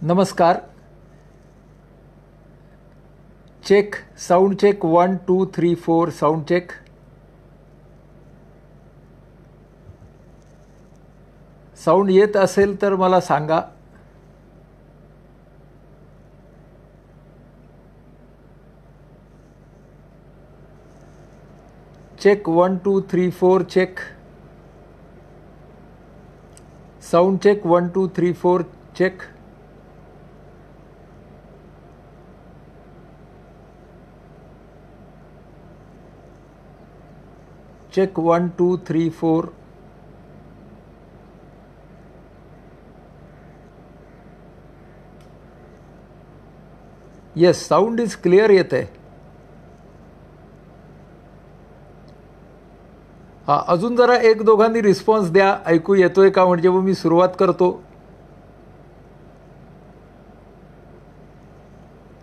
नमस्कार. Check sound check 1 2 3 4 sound check. Sound येत असेल तर मला सांगा. Check 1 2 3 4 check. Sound check 1 2 3 4 check. Check 1 2 3 4. Yes, sound is clear येत आहे. हां, अजून जरा एक दोघांनी रिस्पॉन्स द्या. ऐकू येतोय का, म्हणजे मग मी सुरुवात करतो.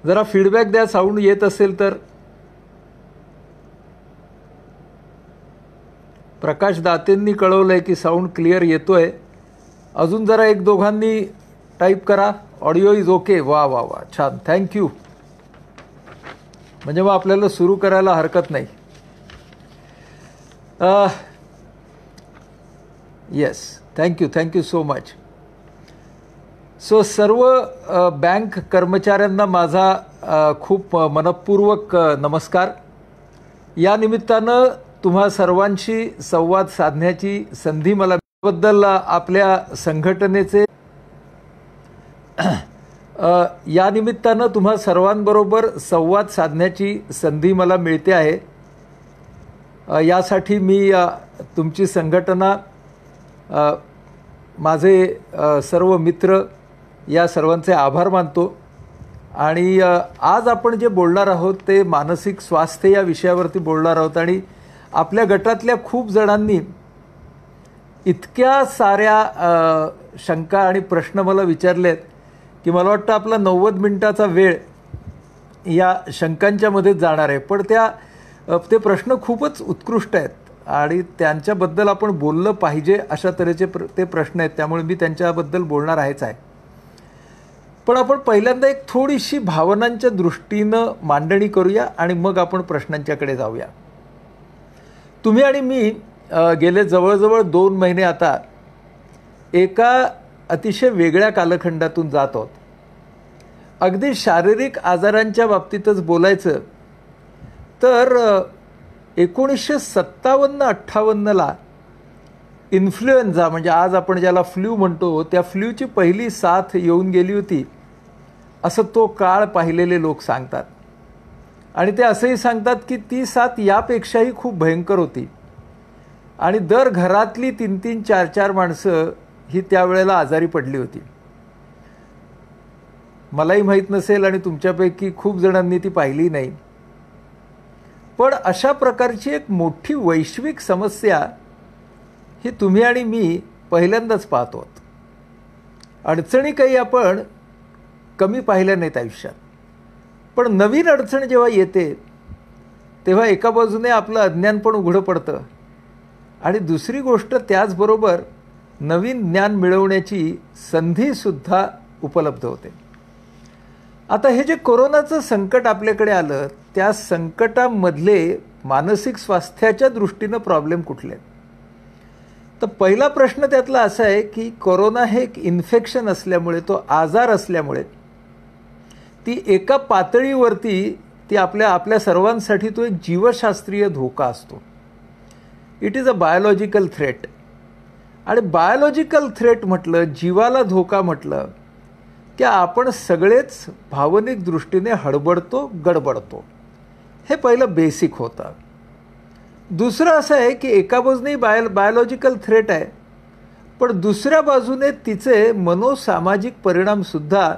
जरा फीडबॅक द्या साऊंड येत असेल तर. प्रकाश दातेंनी कळवलंय की साऊंड क्लिअर येतोय. अजून जरा एक दोघांनी टाईप करा. Audio is okay. वा वा वा, छान, थँक्यू. म्हणजे मग आपल्याला सुरू करायला हरकत नाही. Yes, thank you so much. So सर्व बँक कर्मचाऱ्यांना माझा खूप मनपूर्वक नमस्कार. या निमित्तानं तुम्हा सर्वांशी संवाद साधण्याची संधी मला बद्दल आपल्या संघटनेचे या निमित्तानं तुम्हा सर्वांबरोबर संवाद साधण्याची संधी मला मिळते आहे. यासाठी मी तुमची संघटना, माझे सर्व मित्र, या सर्वांचे आभार मानतो. आणि आज आपण जे बोलणार आहोत ते मानसिक स्वास्थ्य या विषयावरती बोलणार आहोत. आणि आपल्या गटातल्या खूप जणांनी इतक्या साऱ्या शंका आणि प्रश्न मला विचारलेत की मला वाटतं आपला 90 मिनिटाचा वेळ या शंकांच्यामध्येच जाणार आहे. पण ते प्रश्न खूपच उत्कृष्ट आहेत आणि त्यांच्याबद्दल आपण बोललं पाहिजे अशा तऱ्हेचे ते प्रश्न आहेत. त्यामुळे मी त्यांच्याबद्दल बोलणार आहेच आहे. पण आपण पहिल्यांदा एक थोडीशी भावनांच्या दृष्टीनं मांडणी करूया आणि मग आपण प्रश्नांच्याकडे जाऊया. तुम्ही आणि मी गेले जवळजवळ 2 महिने आता एका अतिशय वेगळ्या कालखंडातून जात आहोत. अगदी शारीरिक आजारांच्या बाबतीतच बोलायचं तर 1957-58ला इन्फ्लुएन्झा, म्हणजे आज आपण ज्याला फ्ल्यू म्हणतो, त्या फ्ल्यूची पहिली साथ येऊन गेली होती असं तो काळ पाहिलेले लोक सांगतात. आणि ते असंही सांगतात की ती साथ यापेक्षाही खूप भयंकर होती आणि दर घरातली 3-3 4-4 माणसं ही त्यावेळेला आजारी पडली होती. मलाही माहीत नसेल आणि तुमच्यापैकी खूप जणांनी ती पाहिली नाही. पण अशा प्रकारची एक मोठी वैश्विक समस्या ही तुम्ही आणि मी पहिल्यांदाच पाहतो. अडचणी काही आपण कमी पाहिल्या नाहीत आयुष्यात. पण नवीन अडचण जेव्हा येते तेव्हा एका बाजूने आपलं अज्ञान पण उघडं पडतं आणि दुसरी गोष्ट त्याचबरोबर नवीन ज्ञान मिळवण्याची संधीसुद्धा उपलब्ध होते. आता हे जे कोरोनाचं संकट आपल्याकडे आलं, त्या संकटामधले मानसिक स्वास्थ्याच्या दृष्टीनं प्रॉब्लेम कुठले? तर पहिला प्रश्न त्यातला असा आहे की कोरोना हे एक इन्फेक्शन असल्यामुळे, तो आजार असल्यामुळे ती एका पातळीवरती ती आपल्या सर्वांसाठी तो एक जीवशास्त्रीय धोका असतो. It is a biological threat. आणि बायोलॉजिकल थ्रेट म्हटलं, जीवाला धोका म्हटलं की आपण सगळेच भावनिक दृष्टीने हडबडतो, गडबडतो. हे पहिलं बेसिक होतं. दुसरं असं आहे की एका बाजूने बायोलॉजिकल थ्रेट आहे, पण दुसऱ्या बाजूने तिचे मनोसामाजिक परिणामसुद्धा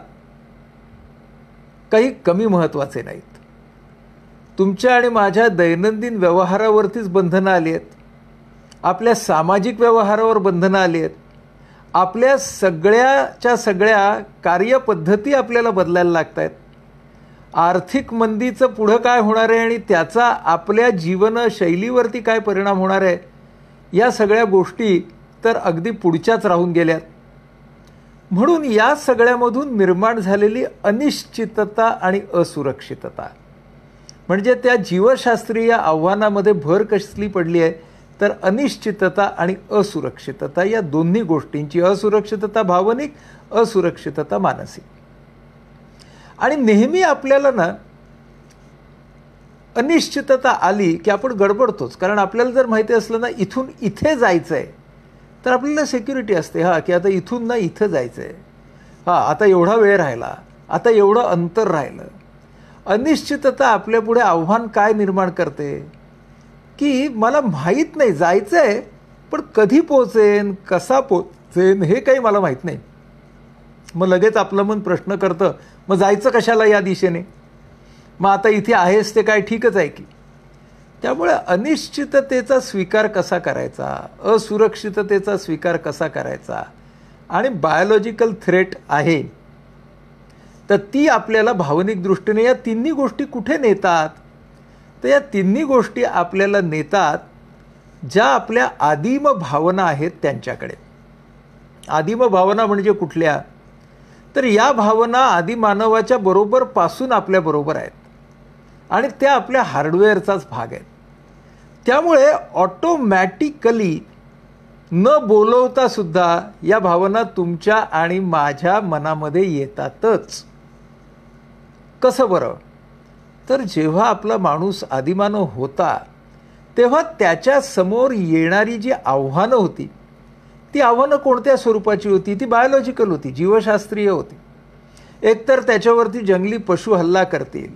काही कमी महत्त्वाचे नाहीत. तुमच्या आणि माझ्या दैनंदिन व्यवहारावरतीच बंधनं आली आहेत, आपल्या सामाजिक व्यवहारावर बंधनं आली आहेत, आपल्या सगळ्या कार्यपद्धती आपल्याला बदलायला लागत आहेत. आर्थिक मंदीचं पुढं काय होणार आहे आणि त्याचा आपल्या जीवनशैलीवरती काय परिणाम होणार आहे, या सगळ्या गोष्टी तर अगदी पुढच्याच राहून गेल्यात. म्हणून या सगळ्यामधून निर्माण झालेली अनिश्चितता आणि असुरक्षितता, म्हणजे त्या जीवशास्त्रीय आव्हानामध्ये भर कसली पडली आहे तर अनिश्चितता आणि असुरक्षितता, या दोन्ही गोष्टींची, असुरक्षितता भावनिक, असुरक्षितता मानसिक. आणि नेहमी आपल्याला ना अनिश्चितता आली की आपण गडबडतोच, कारण आपल्याला जर माहिती असलं ना इथून इथे जायचं आहे तर आपल्याला सिक्युरिटी असते, हा की आता इथून ना इथं जायचं आहे, हा आता एवढा वेळ राहिला, आता एवढं अंतर राहिलं. अनिश्चितता आपल्यापुढे आव्हान काय निर्माण करते की मला माहीत नाही, जायचं आहे पण कधी पोहोचेन, कसा पोहोचेन हे काही मला माहीत नाही. मग लगेच आपलं मन प्रश्न करतं, मग जायचं कशाला या दिशेने, मग आता इथे आहेस ते काय ठीकच आहे की. त्यामुळे अनिश्चिततेचा स्वीकार कसा करायचा, असुरक्षिततेचा स्वीकार कसा करायचा, आणि बायोलॉजिकल थ्रेट आहे तर ती आपल्याला भावनिक दृष्टीने, या तिन्ही गोष्टी कुठे नेतात, तर या तिन्ही गोष्टी आपल्याला नेतात ज्या आपल्या आदिम भावना आहेत त्यांच्याकडे. आदिम भावना म्हणजे कुठल्या, तर या भावना आदिमानवाच्या बरोबर पासून आपल्या बरोबर आहेत आणि त्या आपल्या हार्डवेअरचाच भाग आहेत. त्यामुळे ऑटोमॅटिकली न बोलवता सुद्धा या भावना तुमच्या आणि माझ्या मनामध्ये येतातच. कसं बरं, तर जेव्हा आपला माणूस आदिमानव होता तेव्हा त्याच्या समोर येणारी जी आव्हानं होती ती आव्हानं कोणत्या स्वरूपाची होती, ती बायोलॉजिकल होती, जीवशास्त्रीय होती. एकतर त्याच्यावरती जंगली पशु हल्ला करतील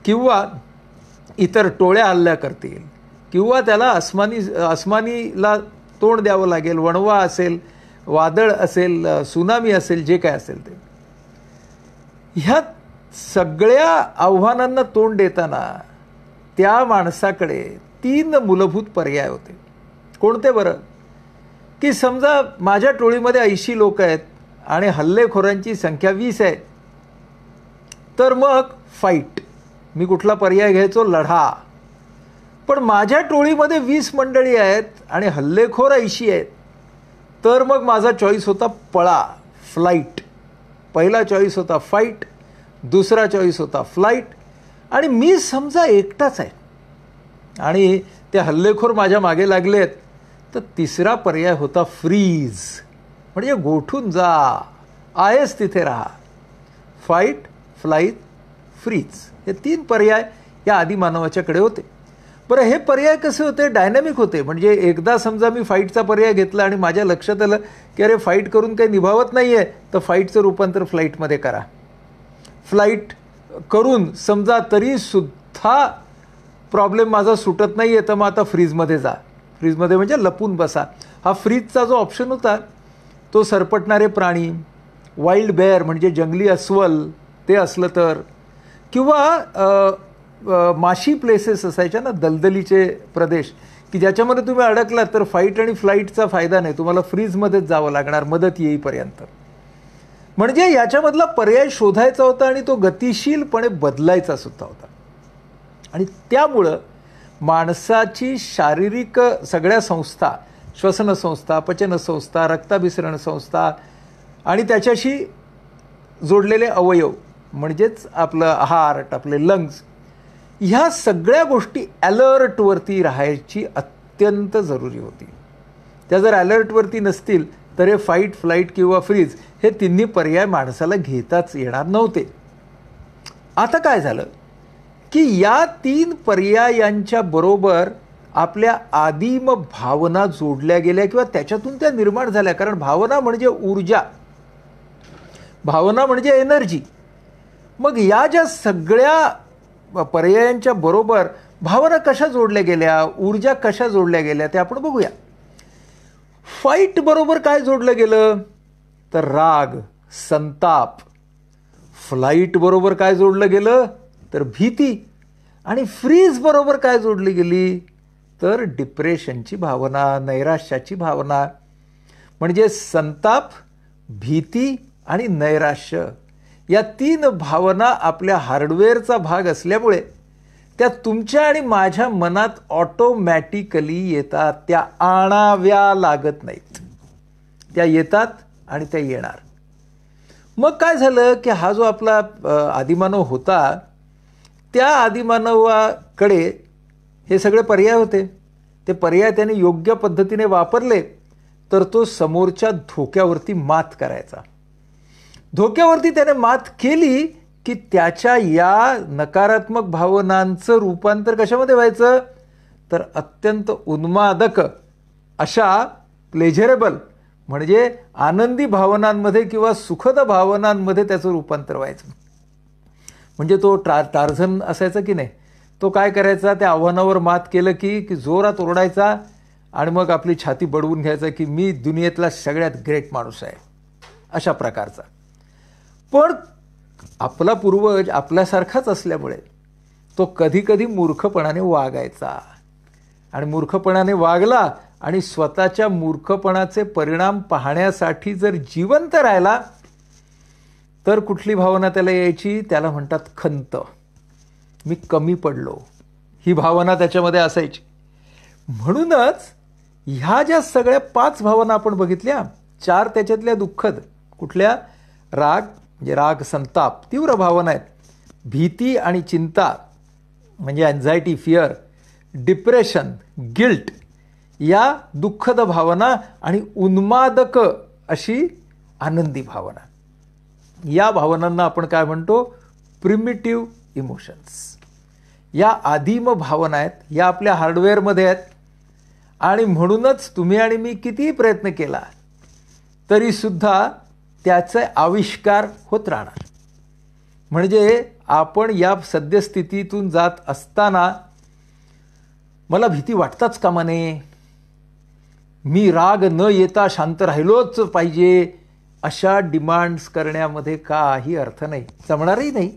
किंवा इतर टोळ्या हल्ला करतील किंवा त्याला अस्मानीला तोंड द्यावं लागेल, वणवा असेल, वादळ असेल, सुनामी असेल, जे काय असेल ते. ह्या सगळ्या आव्हानांना तोंड देताना त्या माणसाकडे 3 मूलभूत पर्याय होते. कोणते बरं, की समजा माझ्या टोळीमध्ये 80 लोक आहेत आणि हल्लेखोरांची संख्या 20 आहे, तर मग फाईट, मी कुठला पर्याय घ्यायचो, लढा. पण माझ्या टोळीमध्ये 20 मंडळी आहेत आणि हल्लेखोर 80 आहेत, तर मग माझा चॉईस होता पळा, फ्लाईट. पहिला चॉईस होता फाईट, दुसरा चॉईस होता फ्लाईट. आणि मी समजा एकटाच आहे आणि ते हल्लेखोर माझ्या मागे लागलेत, तर तिसरा पर्याय होता फ्रीज, म्हणजे गोठून जा, आहेस तिथे राहा. फाईट, फ्लाईट, फ्रीज, हे 3 पर्याय या आदिमानवाच्याकडे होते. बरं, हे पर्याय कसे होते, डायनॅमिक होते. म्हणजे एकदा समजा मी फाईटचा पर्याय घेतला आणि माझ्या लक्षात आलं की अरे फाईट करून काही निभावत नाही आहे, तर फाईटचं रूपांतर फ्लाईटमध्ये करा. फ्लाईट करून समजा तरीसुद्धा प्रॉब्लेम माझा सुटत नाही आहे, तर मग आता फ्रीजमध्ये जा. फ्रीजमध्ये म्हणजे लपून बसा. हा फ्रीजचा जो ऑप्शन होता तो सरपटणारे प्राणी, वाईल्ड बेअर म्हणजे जंगली अस्वल ते असलं तर, किंवा माशी प्लेसेस असायच्या ना, दलदलीचे प्रदेश, की ज्याच्यामध्ये तुम्ही अडकलात तर फाईट आणि फ्लाईटचा फायदा नाही, तुम्हाला फ्रीजमध्येच जावं लागणार मदत येईपर्यंत. म्हणजे याच्यामधला पर्याय शोधायचा होता आणि तो गतिशीलपणे बदलायचा सुद्धा होता. आणि त्यामुळं माणसाची शारीरिक सगळ्या संस्था, श्वसन संस्था, पचन संस्था, रक्ताभिसरण संस्था आणि त्याच्याशी जोडलेले अवयव म्हणजेच आपलं हार्ट, आपले लंग्स, ह्या सगळ्या गोष्टी ॲलर्टवरती राहायची अत्यंत जरुरी होती. त्या जर ॲलर्टवरती नसतील तर हे फाईट, फ्लाईट किंवा फ्रीज हे तिन्ही पर्याय माणसाला घेताच येणार नव्हते. आता काय झालं की या 3 पर्यायांच्या बरोबर आपल्या आदिम भावना जोडल्या गेल्या किंवा त्याच्यातून त्या निर्माण झाल्या. कारण भावना म्हणजे ऊर्जा, भावना म्हणजे एनर्जी. मग या ज्या सगळ्या पर्यायांच्या बरोबर भावना कशा जोडल्या गेल्या, ऊर्जा कशा जोडल्या गेल्या ते आपण बघूया. फाईट बरोबर काय जोडलं गेलं, तर राग, संताप. फ्लाईट बरोबर काय जोडलं गेलं, तर भीती. आणि फ्रीज बरोबर काय जोडली गेली, तर डिप्रेशनची भावना, नैराश्याची भावना. म्हणजे संताप, भीती आणि नैराश्य या 3 भावना आपल्या हार्डवेअरचा भाग असल्यामुळे त्या तुमच्या आणि माझ्या मनात ऑटोमॅटिकली येतात. त्या आणाव्या लागत नाहीत, त्या येतात आणि त्या येणार. मग काय झालं की हा जो आपला आदिमानव होता, त्या आदिमानवाकडे हे सगळे पर्याय होते. ते पर्याय त्याने योग्य पद्धतीने वापरले तर तो समोरच्या धोक्यावरती मात करायचा. धोक्यावरती त्याने मात केली की त्याच्या या नकारात्मक भावनांचं रूपांतर कशामध्ये व्हायचं, तर अत्यंत उन्मादक अशा प्लेजरेबल म्हणजे आनंदी भावनांमध्ये किंवा सुखद भावनांमध्ये त्याचं रूपांतर व्हायचं. म्हणजे तो टार्झन असायचा की नाही, तो काय करायचा, त्या आव्हानावर मात केलं की जोरात ओरडायचा आणि मग आपली छाती बडवून घ्यायचा की मी दुनियेतला सगळ्यात ग्रेट माणूस आहे, अशा प्रकारचा. पण आपला पूर्वज आपल्यासारखाच असल्यामुळे तो कधी कधी मूर्खपणाने वागायचा आणि मूर्खपणाने वागला आणि स्वतःच्या मूर्खपणाचे परिणाम पाहण्यासाठी जर जिवंत राहिला तर कुठली भावना त्याला यायची, त्याला म्हणतात खंत. मी कमी पडलो, ही भावना त्याच्यामध्ये असायची. म्हणूनच ह्या ज्या सगळ्या 5 भावना आपण बघितल्या, 4 त्याच्यातल्या दुःखद, कुठल्या, राग म्हणजे राग संताप तीव्र भावना आहेत, भीती आणि चिंता म्हणजे अँझायटी फिअर, डिप्रेशन गिल्ट या दुःखद भावना आणि उन्मादक अशी आनंदी भावना. या भावनांना आपण काय म्हणतो, प्रिमिटिव्ह इमोशन्स. या आदिम भावना आहेत, या आपल्या हार्डवेअरमध्ये आहेत. आणि म्हणूनच तुम्ही आणि मी कितीही प्रयत्न केला तरी सुद्धा त्याचे आविष्कार होत राहणार. म्हणजे आपण या सद्यस्थितीतून जात असताना मला भीती वाटताच कामा नये, मी राग न येता शांत राहिलोच पाहिजे, अशा डिमांड्स करण्यामध्ये काही अर्थ नाही, जमणारही नाही.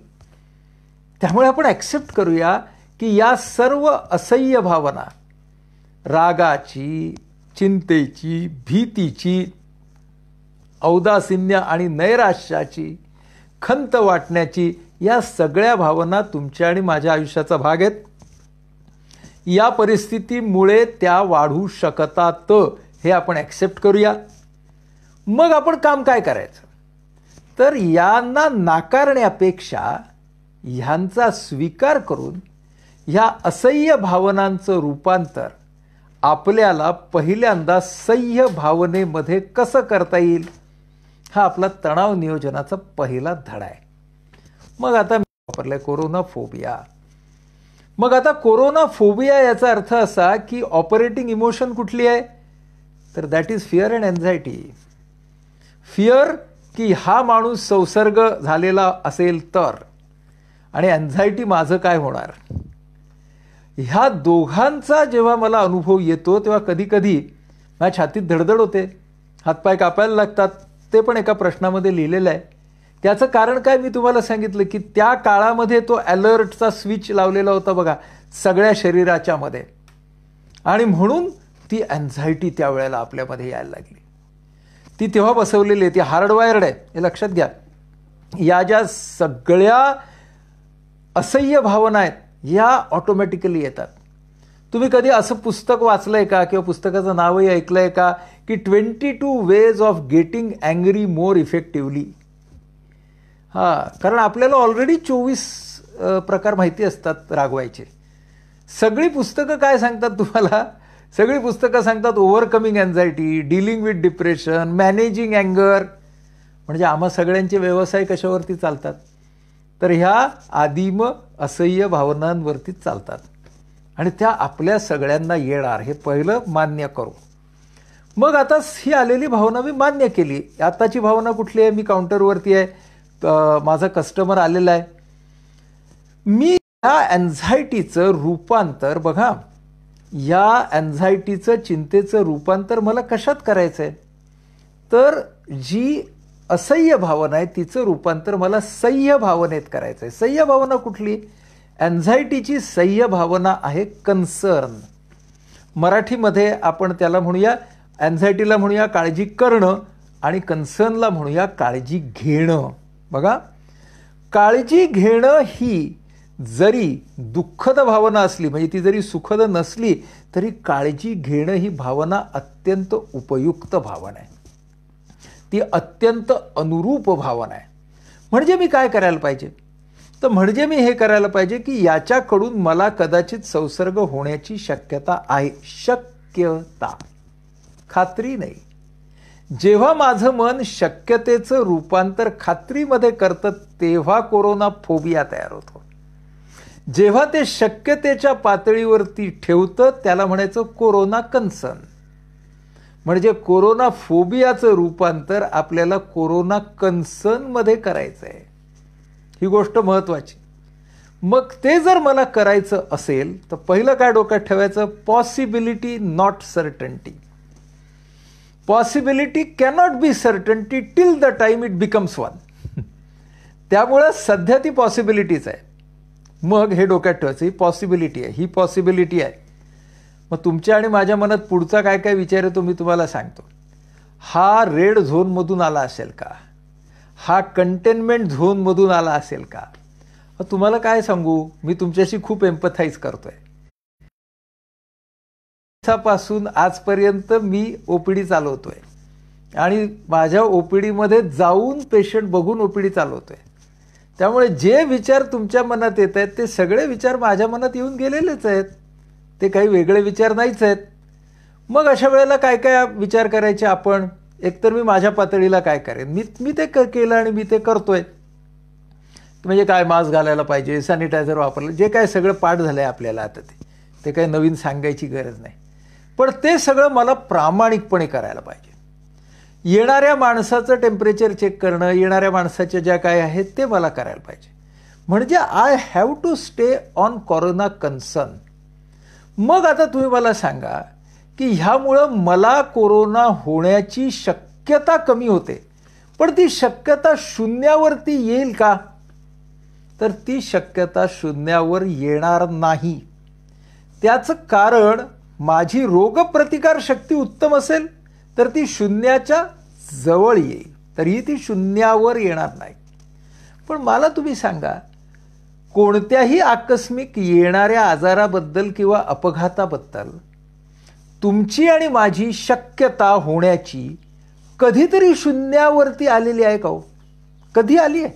त्यामुळे आपण ॲक्सेप्ट करूया की या सर्व असह्य भावना, रागाची, चिंतेची, भीतीची, औदासिन्य आणि नैराश्याची, खंत वाटण्याची, या सगळ्या भावना तुमच्या आणि माझ्या आयुष्याचा भाग आहेत. या परिस्थितीमुळे त्या वाढू शकतात, हे आपण ॲक्सेप्ट करूया. मग आपण काम काय करायचं, तर यांना नाकारण्यापेक्षा ह्यांचा स्वीकार करून ह्या असह्य भावनांचं रूपांतर आपल्याला पहिल्यांदा सह्य भावनेमध्ये कसं करता येईल, हा आपला तणाव नियोजनाचा पहिला धडा आहे. मग आता मी वापरलाय कोरोना फोबिया. मग आता कोरोना फोबिया याचा अर्थ असा की ऑपरेटिंग इमोशन कुठली आहे, तर that is fear and anxiety. Fear की हा माणूस संसर्ग झालेला असेल तर, आणि एन्झायटी माझं काय होणार. ह्या दोघांचा जेव्हा मला अनुभव येतो तेव्हा कधी कधी माझ्या छातीत धडधड होते, हातपाय कापायला लागतात. ते पण एका प्रश्नामध्ये लिहिलेलं आहे. त्याचं कारण काय मी तुम्हाला सांगितलं की त्या काळामध्ये तो अलर्टचा स्विच लावलेला होता बघा सगळ्या शरीराच्या मध्ये, आणि म्हणून ती एन्झायटी त्यावेळेला आपल्यामध्ये यायला लागली. ती तेव्हा बसवलेली आहे, ती हार्डवायर्ड आहे, हे लक्षात घ्या. या ज्या सगळ्या असह्य भावना आहेत या ऑटोमॅटिकली येतात. तुम्ही कधी असं पुस्तक वाचलंय का किंवा पुस्तकाचं नावही ऐकलंय का की 22 ways of getting angry more effectively. कारण आपल्याला ऑलरेडी 24 प्रकार माहिती असतात रागवायचे. सगळी पुस्तकं काय सांगतात तुम्हाला, सगळी पुस्तकं सांगतात overcoming anxiety, dealing with depression, managing अँगर. म्हणजे आम्हा सगळ्यांचे व्यवसाय कशावरती चालतात, तर ह्या आदिम असह्य भावनांवरतीच चालतात. आणि त्या आपल्या सगळ्यांना येणार, हे पहिलं मान्य करू. मग आता ही आलेली भावना मी मान्य केली. आताची भावना कुठली आहे, मी काउंटरवरती आहे, माझा कस्टमर आलेला आहे. मी या एन्झायटीचं रूपांतर बघा, या एन्झायटीचं चिंतेचं रूपांतर मला कशात करायचं आहे, तर जी असह्य भावना आहे तिचं रूपांतर मला सह्य भावनेत करायचं आहे. सह्य भावना कुठली, एन्झायटीची सह्य भावना आहे कन्सर्न. मराठीमध्ये आपण त्याला म्हणूया, एन्झायटीला म्हणूया काळजी करणं आणि कन्सर्नला म्हणूया काळजी घेणं. बघा, काळजी घेणं ही जरी दुःखद भावना असली, म्हणजे ती जरी सुखद नसली तरी काळजी घेणं ही भावना अत्यंत उपयुक्त भावना आहे. ती अत्यंत अनुरूप भावना आहे. म्हणजे मी काय करायला पाहिजे, तर म्हणजे मी हे करायला पाहिजे की याच्याकडून मला कदाचित संसर्ग होण्याची शक्यता आहे. शक्यता, खात्री नाही. जेव्हा माझं मन शक्यतेचं रूपांतर खात्रीमध्ये करतं तेव्हा कोरोना फोबिया तयार होतो. जेव्हा ते शक्यतेच्या पातळीवरती ठेवतं त्याला म्हणायचं कोरोना कन्सर्न. म्हणजे कोरोना फोबियाचं रूपांतर आपल्याला कोरोना कन्सर्नमध्ये करायचं आहे. ही गोष्ट महत्त्वाची. मग ते जर मला करायचं असेल तर पहिलं काय डोक्यात ठेवायचं, possibility not certainty. Possibility cannot be certainty till the time it becomes one. त्यामुळं सध्या ती पॉसिबिलिटीच आहे. मग हे डोक्यात ठेवायचं, ही पॉसिबिलिटी आहे, ही पॉसिबिलिटी आहे. मग तुमच्या आणि माझ्या मनात पुढचा काय काय विचार येतो मी तुम्हाला सांगतो. हा रेड झोनमधून आला असेल का, हा कंटेनमेंट झोनमधून आला असेल का. तुम्हाला काय सांगू, मी तुमच्याशी खूप एम्पथाईज करतोय. पासून आजपर्यंत मी ओपीडी चालवतोय आणि माझ्या ओपीडीमध्ये जाऊन पेशंट बघून ओपीडी चालवतोय. त्यामुळे जे विचार तुमच्या मनात येत आहेत ते सगळे विचार माझ्या मनात येऊन गेलेलेच आहेत. ते काही वेगळे विचार नाहीच आहेत. मग अशा वेळेला काय काय विचार करायचे आपण. एकतर मी माझ्या पातळीला काय करेन, मी ते केलं आणि मी ते करतोय. म्हणजे काय, मास्क घालायला पाहिजे, सॅनिटायझर वापरलं, जे काय सगळं पाठ झालं आहे आपल्याला आता ते काही नवीन सांगायची गरज नाही. पण ते सगळं मला प्रामाणिकपणे करायला पाहिजे. येणाऱ्या माणसाचं टेम्परेचर चेक करणं, येणाऱ्या माणसाच्या ज्या काय आहेत ते मला करायला पाहिजे. म्हणजे I have to stay on corona concern. मग आता तुम्ही मला सांगा की ह्यामुळं मला कोरोना होण्याची शक्यता कमी होते, पण ती शक्यता शून्यावरती येईल का, तर ती शक्यता शून्यावर येणार नाही. त्याचं कारण माझी रोगप्रतिकार शक्ती उत्तम असेल तर ती शून्याच्या जवळ येईल, तरीही ती शून्यावर येणार नाही. पण मला तुम्ही सांगा, कोणत्याही आकस्मिक येणाऱ्या आजाराबद्दल किंवा अपघाताबद्दल तुमची आणि माझी शक्यता होण्याची कधीतरी शून्यावरती आलेली आहे का हो? कधी आली आहे?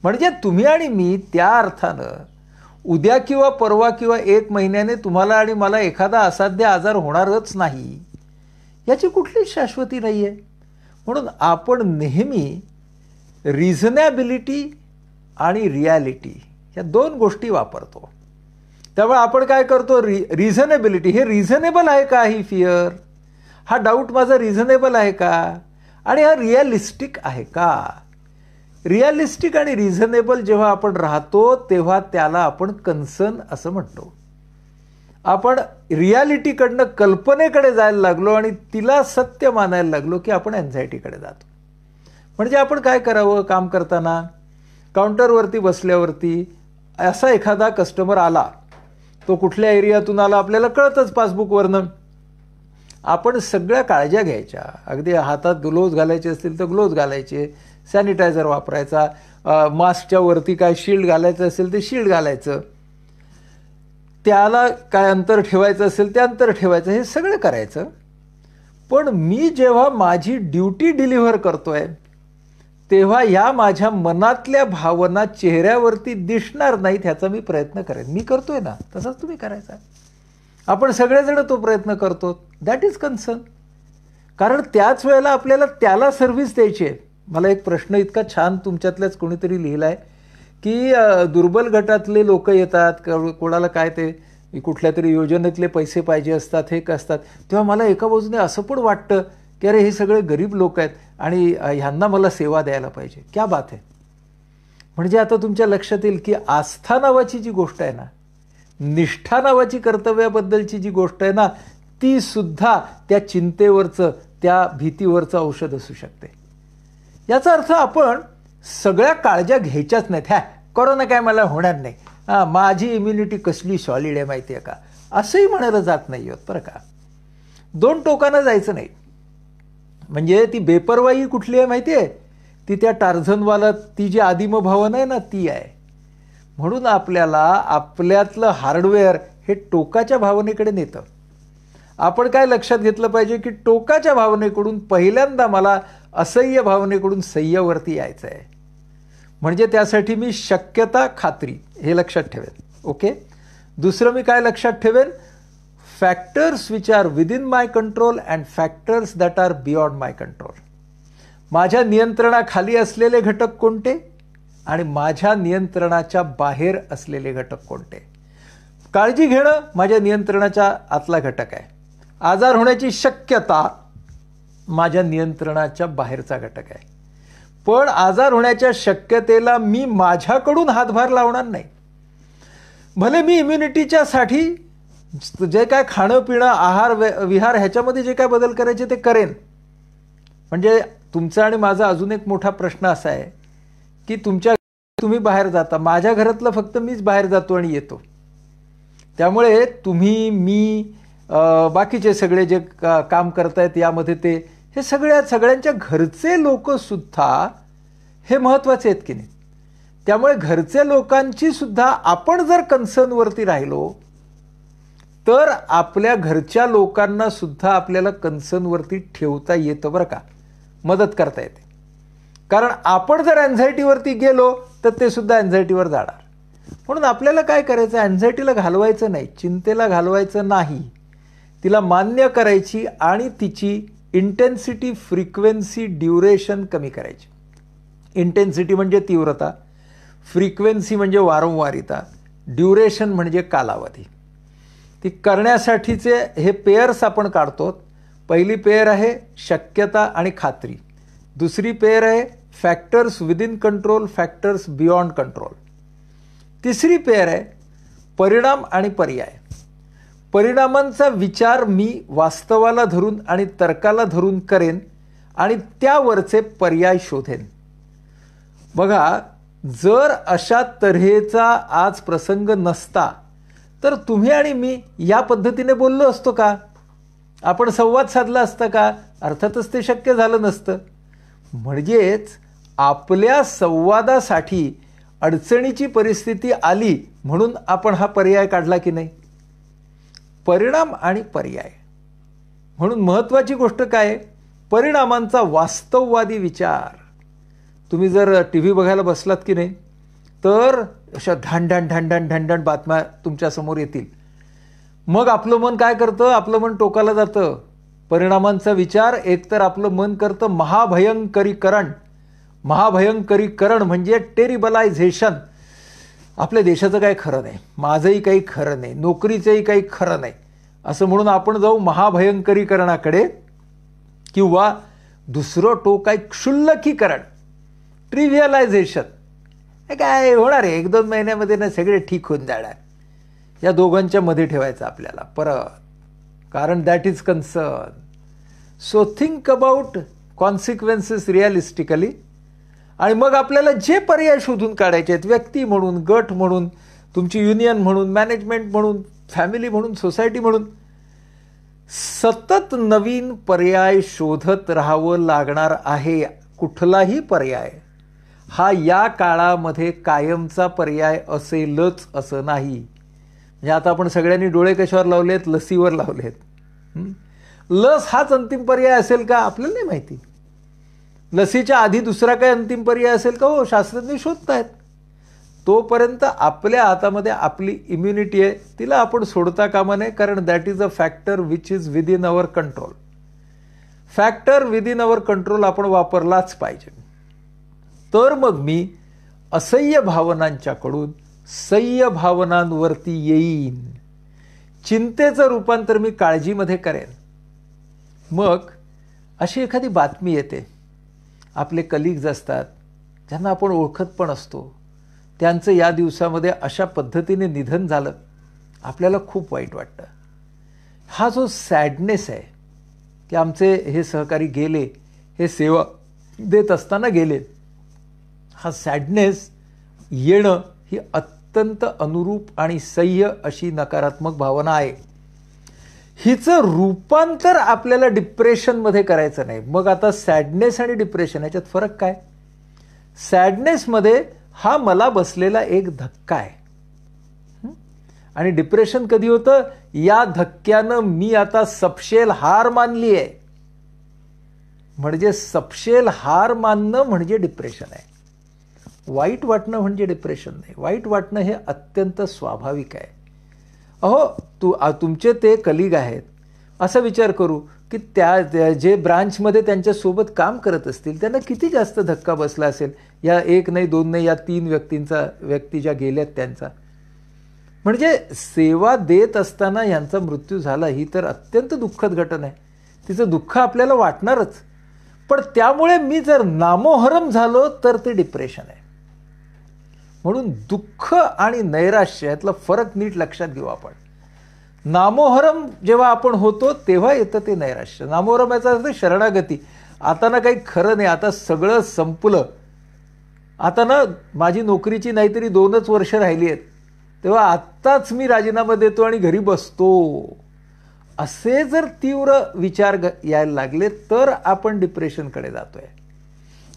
म्हणजे तुम्ही आणि मी त्या अर्थानं उद्या किंवा परवा किंवा 1 महिन्याने तुम्हाला आणि मला एखादा असाध्य आजार होणारच नाही याची कुठलीच शाश्वती नाही आहे. म्हणून आपण नेहमी रिझनेबिलिटी आणि रियालिटी या 2 गोष्टी वापरतो. त्यामुळे आपण काय करतो, रिझनेबिलिटी, हे रिझनेबल आहे का ही फिअर, हा डाऊट माझा रिझनेबल आहे का, आणि हा रिअलिस्टिक आहे का. रिअलिस्टिक आणि रिझनेबल जेव्हा आपण राहतो तेव्हा त्याला आपण कन्सर्न असं म्हणतो. आपण रियालिटीकडनं कल्पनेकडे जायला लागलो आणि तिला सत्य मानायला लागलो की आपण अँझायटीकडे जातो. म्हणजे आपण काय करावं, काम करताना काउंटरवरती बसल्यावरती असा एखादा कस्टमर आला, तो कुठल्या एरियातून आला आपल्याला कळतंच पासबुकवरनं. आपण सगळ्या काळज्या घ्यायच्या, अगदी हातात ग्लोव्ज घालायचे असतील तर ग्लोव्ज घालायचे, सॅनिटायझर वापरायचा, मास्कच्या वरती काय शील्ड घालायचं असेल ते शील्ड घालायचं, त्याला काय अंतर ठेवायचं असेल ते अंतर ठेवायचं, हे सगळं करायचं. पण मी जेव्हा माझी ड्युटी डिलिव्हर करतोय तेव्हा या माझ्या मनातल्या भावना चेहऱ्यावरती दिसणार नाहीत ह्याचा मी प्रयत्न करेन. मी करतोय ना, तसाच तुम्ही करायचा. आपण सगळेजण तो प्रयत्न करतो. That is concern. कारण त्याच वेळेला आपल्याला त्याला सर्व्हिस द्यायची आहे. मला एक प्रश्न इतका छान तुमच्यातल्याच कोणीतरी लिहिला आहे की दुर्बल गटातले लोक येतात, कोणाला काय ते कुठल्या तरी योजनेतले पैसे पाहिजे असतात, हे असतात, तेव्हा मला एका बाजूने असं पण वाटतं की अरे हे सगळे गरीब लोक आहेत आणि ह्यांना मला सेवा द्यायला पाहिजे. क्या बात आहे. म्हणजे आता तुमच्या लक्षात येईल की आस्था नावाची जी गोष्ट आहे ना, निष्ठा नावाची कर्तव्याबद्दलची जी गोष्ट आहे ना, ती सुद्धा त्या चिंतेवरचं, त्या भीतीवरचं औषध असू शकते. याचा अर्थ आपण सगळ्या काळज्या घ्यायच्याच नाहीत. ह्या कोरोना काय मला होणार नाही, माझी इम्युनिटी कसली सॉलिड आहे माहिती आहे का, असंही म्हणायला जात नाही आहोत बरं का. 2 टोकानं जायचं नाही. म्हणजे ती बेपरवाई कुठली आहे माहिती आहे, ती त्या टार्झनवाला ती जी आदिम भावना आहे ना ती आहे. म्हणून आपल्याला आपल्यातलं हार्डवेअर हे टोकाच्या भावनेकडे नेतं. आपण काय लक्षात घेतलं पाहिजे की टोकाच्या भावनेकडून पहिल्यांदा मला असह्य भावनेकडून सह्यवरती यायचं आहे. म्हणजे त्यासाठी मी शक्यता खात्री हे लक्षात ठेवेन. ओके. दुसरं मी काय लक्षात ठेवेन, factors which are within my control and factors that are beyond my control. माझ्या नियंत्रणाखाली असलेले घटक कोणते आणि माझ्या नियंत्रणाच्या बाहेर असलेले घटक कोणते. काळजी घेणं माझ्या नियंत्रणाच्या आतला घटक आहे. आजार होण्याची शक्यता माझ्या नियंत्रणाच्या बाहेरचा घटक आहे. पण आजार होण्याच्या शक्यतेला मी माझ्याकडून हातभार लावणार नाही. भले मी इम्युनिटीच्या साठी जे काय खाणं पिणं आहार विहार ह्याच्यामध्ये जे काय बदल करायचे ते करेन. म्हणजे तुमचा आणि माझा अजून एक मोठा प्रश्न असा आहे की तुम्ही बाहेर जाता, माझ्या घरातलं फक्त मीच बाहेर जातो आणि येतो. त्यामुळे तुम्ही मी बाकीचे सगळे जे काम करतायत यामध्ये ते हे सगळ्यांच्या घरचे लोक सुद्धा हे महत्वाचे आहेत की नाही. त्यामुळे घरचे लोकांची सुद्धा आपण जर कन्सर्नवरती राहिलो तर आपल्या घरच्या लोकांना सुद्धा आपल्याला कन्सर्नवरती ठेवता येतं बरं का, मदत करता येते. कारण आपण जर अँझायटीवरती गेलो तर ते सुद्धा अँझायटीवर जाणार. म्हणून आपल्याला काय करायचं, अँझायटीला घालवायचं नाही, चिंतेला घालवायचं नाही, तिला मान्य करायची आणि तिची इंटेन्सिटी, फ्रिक्वेन्सी, ड्युरेशन कमी करायची. इंटेन्सिटी म्हणजे तीव्रता, फ्रिक्वेन्सी म्हणजे वारंवारिता, ड्युरेशन म्हणजे कालावधी. ती करण्यासाठीचे हे पेयर्स आपण काढतो. पहिली पेयर आहे शक्यता आणि खात्री. दुसरी पेयर आहे factors within control, factors beyond control. तिसरी पेयर आहे परिणाम आणि पर्याय. परिणामांचा विचार मी वास्तवाला धरून आणि तर्काला धरून करेन आणि त्यावरचे पर्याय शोधेन. बघा, जर अशा तऱ्हेचा आज प्रसंग नसता तर तुम्ही आणि मी या पद्धतीने बोललो असतो का, आपण संवाद साधला असता का, अर्थातच ते शक्य झालं नसतं. म्हणजेच आपल्या संवादासाठी अडचणीची परिस्थिती आली म्हणून आपण हा पर्याय काढला की नाही. परिणाम आणि पर्याय म्हणून महत्वाची गोष्ट काय, परिणामांचा वास्तववादी विचार. तुम्ही जर टीव्ही बघायला बसलात की नाही तर अशा ढांढण ढांढण ढांढण बातम्या तुमच्या समोर येतील. मग आपलं मन काय करतं, आपलं मन टोकाला जातं. परिणामांचा विचार एकतर आपलं मन करतं महाभयंकरीकरण. महाभयंकरीकरण म्हणजे टेरिबलायझेशन. आपल्या देशाचं काही खरं नाही, माझंही काही खरं नाही, नोकरीचंही काही खरं नाही असं म्हणून आपण जाऊ महाभयंकरीकरणाकडे. किंवा दुसरं टोक आहे क्षुल्लकीकरण, ट्रिव्हियलायझेशन. हे काय होणार आहे, 1-2 महिन्यामध्ये ना सगळे ठीक होऊन जाणार. या दोघांच्या मध्ये ठेवायचं आपल्याला परत, कारण that is concern. So think about consequences realistically. आणि मग आपल्याला जे पर्याय शोधून काढायचे आहेत, व्यक्ती म्हणून, गट म्हणून, तुमची युनियन म्हणून, मॅनेजमेंट म्हणून, फॅमिली म्हणून, सोसायटी म्हणून, सतत नवीन पर्याय शोधत राहावं लागणार आहे. कुठलाही पर्याय हा या काळामध्ये कायमचा पर्याय असेलच असं नाही. म्हणजे आता आपण सगळ्यांनी डोळे कशावर लावलेत, लसीवर लावलेत. लस हाच अंतिम पर्याय असेल का, आपल्याला नाही माहिती. लसीच्या आधी दुसरा काही अंतिम पर्याय असेल का, हो शास्त्रज्ञ शोधतायत. तोपर्यंत आपल्या हातामध्ये आपली इम्युनिटी आहे, तिला आपण सोडता कामा नये. कारण that is a factor which is within our control. Factor within our control आपण वापरलाच पाहिजे. तर मग मी असह्य भावनांच्याकडून सह्य भावनांवरती येईन. चिंतेचं रूपांतर मी काळजीमध्ये करेन. मग अशी एखादी बातमी येते, आपले कलिग्ज असतात ज्यांना आपण ओळखत पण असतो, त्यांचं या दिवसामध्ये अशा पद्धतीने निधन झालं, आपल्याला खूप वाईट वाटतं. हा जो सॅडनेस आहे की आमचे हे सहकारी गेले, हे सेवा देत असताना गेले, हा सॅडनेस येणं ही अत्यंत अनुरूप आणि सह्य अशी नकारात्मक भावना आहे. हिचं रूपांतर आपल्याला डिप्रेशनमध्ये करायचं नाही. मग आता सॅडनेस आणि डिप्रेशन याच्यात फरक काय. सॅडनेसमध्ये हा मला बसलेला एक धक्का आहे आणि डिप्रेशन कधी होतं? या धक्क्यानं मी आता सपशेल हार मानली आहे. म्हणजे सपशेल हार मानणं म्हणजे डिप्रेशन आहे. वाईट वाटणं म्हणजे डिप्रेशन नाही. वाईट वाटणं हे अत्यंत स्वाभाविक आहे. तुमचे ते कलिग आहेत, असा विचार करू की जे ब्रांचमध्ये त्यांच्यासोबत काम करत असतील त्यांना किती जास्त धक्का बसला असेल, या 1 नाही 2 नाही या 3 व्यक्ती ज्या गेल्यात त्यांचा. म्हणजे सेवा देत असताना यांचा मृत्यू झाला ही तर अत्यंत दुःखद घटना आहे. तिचं दुःख आपल्याला वाटणारच. पण त्यामुळे मी जर नामोहरम झालो तर ते डिप्रेशन आहे. म्हणून दुःख आणि नैराश्य यातला फरक नीट लक्षात घेऊ आपण. नामोहरम जेव्हा आपण होतो तेव्हा येतं ते नैराश्य. नामोहरम याचा अर्थ शरणागती. आता ना काही खरं नाही, आता सगळं संपलं, आता ना माझी नोकरीची नाहीतरी 2च वर्ष राहिली आहेत, तेव्हा आत्ताच मी राजीनामा देतो आणि घरी बसतो, असे जर तीव्र विचार यायला लागले तर आपण डिप्रेशनकडे जातोय.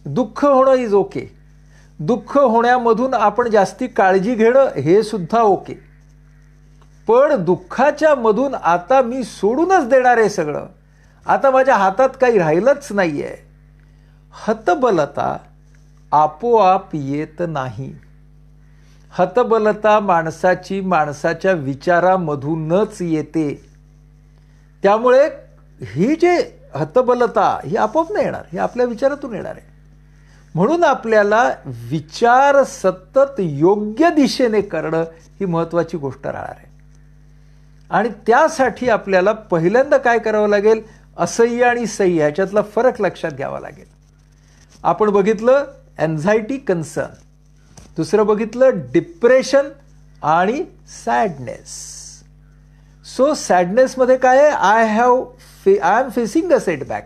दुःख होणं इज ओके. दुःख होण्यामधून आपण जास्ती काळजी घेणं हे सुद्धा ओके. पण दुःखाच्या मधून आता मी सोडूनच देणार आहे सगळं, आता माझ्या हातात काही राहिलंच नाहीये, हतबलता आपोआप येत नाही. हतबलता माणसाच्या विचारामधूनच येते. त्यामुळे ही जे हतबलता ही आपोआप नाही येणार, ही आपल्या विचारातून येणार आहे. म्हणून आपल्याला विचार सतत योग्य दिशेने करणं ही महत्त्वाची गोष्ट राहणार आहे. आणि त्यासाठी आपल्याला पहिल्यांदा काय करावं लागेल? असह्य आणि सह्य ह्याच्यातला फरक लक्षात घ्यावा लागेल. आपण बघितलं एन्झायटी, कन्सर्न. दुसरं बघितलं डिप्रेशन आणि सॅडनेस. सो सॅडनेसमध्ये काय आहे? I am facing a setback,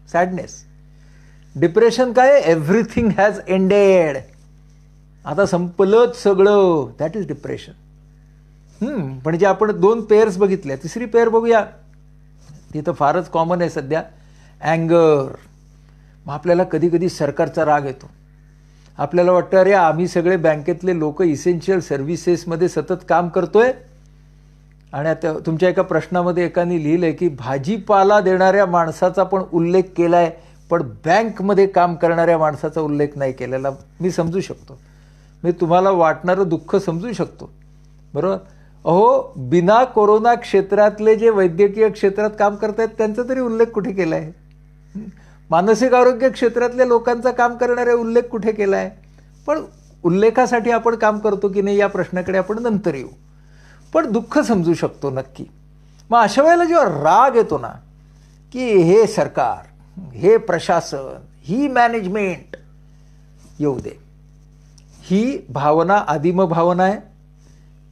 sadness. Depression काय आहे? एव्हरीथिंग हॅज एंडेड, आता संपलंच सगळं, दॅट इज डिप्रेशन. म्हणजे आपण 2 पेअर्स बघितल्या, तिसरी पेअर बघूया. ती तर फारच कॉमन आहे सध्या, अँगर. मग आपल्याला कधी कधी सरकारचा राग येतो. आपल्याला वाटतं अरे आम्ही सगळे बँकेतले लोक इसेन्शियल सर्व्हिसेसमध्ये सतत काम करतोय. आणि आता तुमच्या एका प्रश्नामध्ये एकाने लिहिलंय की भाजीपाला देणाऱ्या माणसाचा पण उल्लेख केलाय, पण बँकमध्ये काम करणाऱ्या माणसाचा उल्लेख नाही केलेला. मी समजू शकतो, मी तुम्हाला वाटणारं दुःख समजू शकतो, बरोबर. बिना कोरोना क्षेत्रातले जे वैद्यकीय क्षेत्रात काम करतायत त्यांचा तरी उल्लेख कुठे केलाय? मानसिक आरोग्य क्षेत्रातल्या लोकांचा काम करणारे उल्लेख कुठे केलाय? पण उल्लेखासाठी आपण काम करतो की नाही या प्रश्नाकडे आपण नंतर येऊ. पण दुःख समजू शकतो नक्की. मग अशा वेळेला जेव्हा राग येतो ना, की हे सरकार, हे प्रशासन, ही मॅनेजमेंट, येऊ दे. ही भावना आदिम भावना आहे,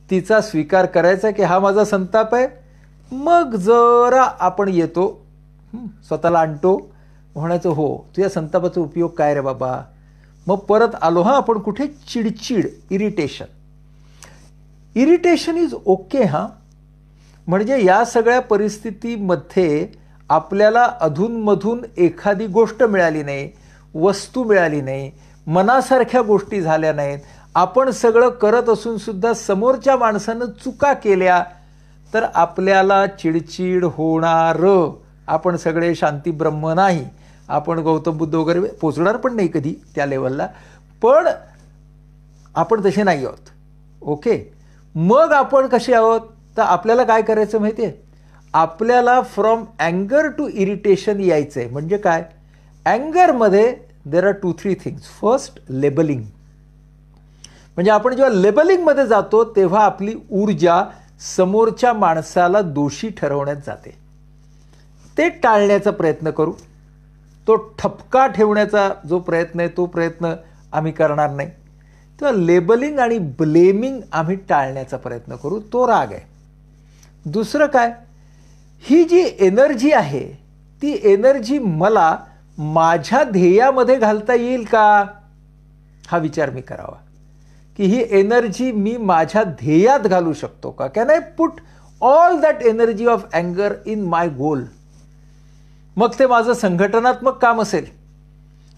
तिचा स्वीकार करायचा की हा माझा संताप आहे. मग जरा आपण येतो, स्वतःला आणतो, म्हणायचं हो तुझ्या संतापाचा उपयोग काय रे बाबा. मग परत आलो आपण कुठे? चिडचिड, इरिटेशन. Irritation is okay. म्हणजे या सगळ्या परिस्थितीमध्ये आपल्याला अधूनमधून एखादी गोष्ट मिळाली नाही, वस्तू मिळाली नाही, मनासारख्या गोष्टी झाल्या नाहीत, आपण सगळं करत असून सुद्धा समोरच्या माणसानं चुका केल्या तर आपल्याला चिडचिड होणार. आपण सगळे शांतीब्रह्म नाही, आपण गौतम बुद्ध वगैरे पोचणार पण नाही कधी त्या लेवलला, पण आपण तसे नाही आहोत. ओके. मग आपण कसे आहोत? तर आपल्याला काय करायचं माहिती आहे? आपल्याला फ्रॉम अँगर टू इरिटेशन यायचं आहे. म्हणजे काय? अँगरमध्ये there are 2-3 things. First, labelling. म्हणजे आपण जेव्हा लेबलिंगमध्ये जातो तेव्हा आपली ऊर्जा समोरच्या माणसाला दोषी ठरवण्यात जाते. ते टाळण्याचा प्रयत्न करू. तो ठपका ठेवण्याचा जो प्रयत्न आहे तो प्रयत्न आम्ही करणार नाही. तेव्हा लेबलिंग आणि ब्लेमिंग आम्ही टाळण्याचा प्रयत्न करू. तो राग आहे. दुसरं काय? ही जी एनर्जी आहे ती एनर्जी मला माझ्या ध्येयामध्ये घालता येईल का? हा विचार मी करावा की ही एनर्जी मी माझ्या ध्येयात घालू शकतो का? Can I put all that energy of अँगर इन माय गोल? मग ते माझं संघटनात्मक काम असेल.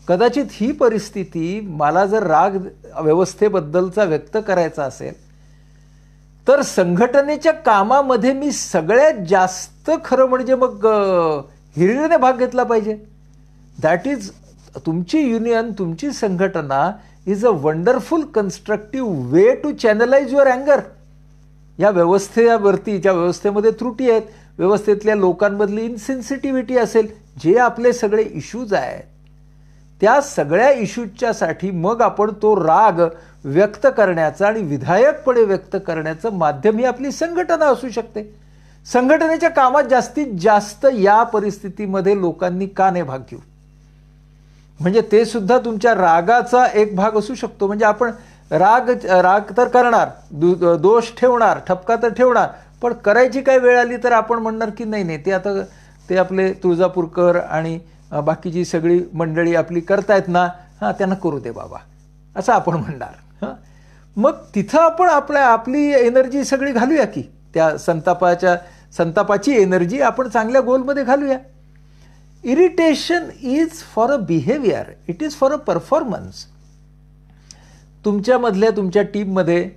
कदाचित ही परिस्थिती मला जर राग व्यवस्थेबद्दलचा व्यक्त करायचा असेल तर संघटनेच्या कामामध्ये मी सगळ्यात जास्त खरं म्हणजे मग हिरिरीने भाग घेतला पाहिजे. दॅट इज तुमची युनियन, तुमची संघटना is a wonderful constructive way to channelise your अँगर. या व्यवस्थेवरती, ज्या व्यवस्थेमध्ये त्रुटी आहेत, व्यवस्थेतल्या लोकांमधली इनसेन्सिटिव्हिटी असेल, जे आपले सगळे इश्यूज आहेत, त्या सगळ्या इश्यूच्यासाठी मग आपण तो राग व्यक्त करण्याचा आणि विधायकपणे व्यक्त करण्याचं माध्यम ही आपली संघटना असू शकते. संघटनेच्या कामात जास्तीत जास्त या परिस्थितीमध्ये लोकांनी का नाही भाग घेऊ? म्हणजे ते सुद्धा तुमच्या रागाचा एक भाग असू शकतो. म्हणजे आपण राग तर करणार, दोष ठेवणार, ठपका तर ठेवणार, पण करायची काय वेळ आली तर आपण म्हणणार की नाही ते आता ते आपले तुळजापूरकर आणि बाकीची सगळी मंडळी आपली करतायत ना, हां त्यांना करू दे बाबा, असं आपण म्हणणार. हां, मग तिथं आपण आपली एनर्जी सगळी घालूया की त्या संतापाची एनर्जी आपण चांगल्या गोलमध्ये घालूया. Irritation is for a behaviour, it is for a performance. तुमच्यामधल्या तुमच्या टीममध्ये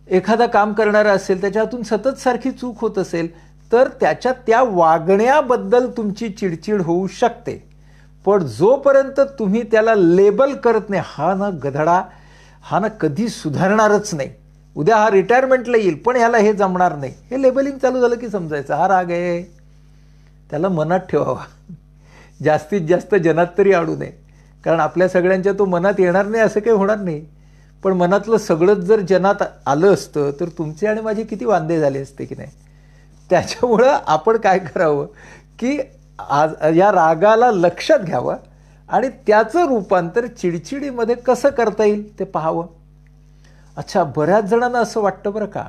एखादा काम करणारा असेल, त्याच्यातून सतत सारखी चूक होत असेल, तर त्या वागण्याबद्दल तुमची चिडचिड होऊ शकते. पण जोपर्यंत तुम्ही त्याला लेबल करत नाही, हा ना गधडा, हा ना कधी सुधारणारच नाही, उद्या हा रिटायरमेंटला येईल पण ह्याला हे जमणार नाही, हे लेबलिंग चालू झालं की समजायचं हा राग आहे. त्याला मनात ठेवावा, जास्तीत जास्त जनात तरी आणू नये, कारण आपल्या सगळ्यांच्या तो मनात येणार नाही असं काही होणार नाही. पण मनातलं सगळंच जर जनात आलं असतं तर तुमचे आणि माझे किती वांदे झाले असते की नाही. त्याच्यामुळं आपण काय करावं की या रागाला लक्षात घ्यावं आणि त्याचं रूपांतर चिडचिडीमध्ये कसं करता येईल ते पाहावं. अच्छा, बऱ्याच जणांना असं वाटतं बरं का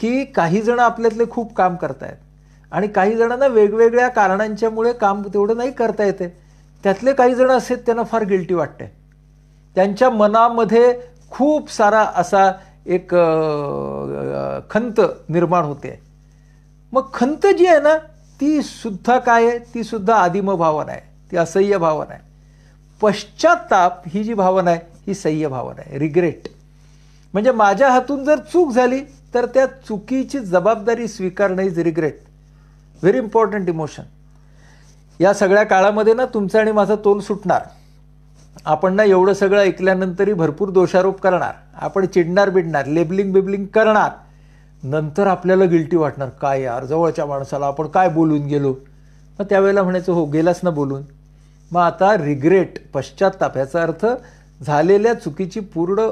की काही जण आपल्यातले खूप काम करतायत आणि काही जणांना वेगवेगळ्या कारणांच्यामुळे काम तेवढं नाही करता येते. त्यातले काही जण असे त्यांना फार गिल्टी वाटते, त्यांच्या मनामध्ये खूप सारा असा एक खंत निर्माण होते. मग खंत जी आहे ना ती सुद्धा काय आहे, ती सुद्धा आदिम भावना आहे, ती असह्य भावना आहे. पश्चाताप ही जी भावना आहे ही सह्य भावना आहे. रिग्रेट म्हणजे माझ्या हातून जर चूक झाली तर त्या चुकीची जबाबदारी स्वीकारणं is regret. Very important emotion. या सगळ्या काळामध्ये ना तुमचा आणि माझा तोल सुटणार. आपण ना एवढं सगळं ऐकल्यानंतरही भरपूर दोषारोप करणार, आपण चिडणार बिडणार, लेबलिंग करणार. नंतर आपल्याला गिल्टी वाटणार, काय यार जवळच्या माणसाला आपण काय बोलून गेलो. मग त्यावेळेला म्हणायचं हो गेलास ना बोलून. मग आता रिग्रेट, पश्चात्ताप, याचा अर्थ झालेल्या चुकीची पूर्ण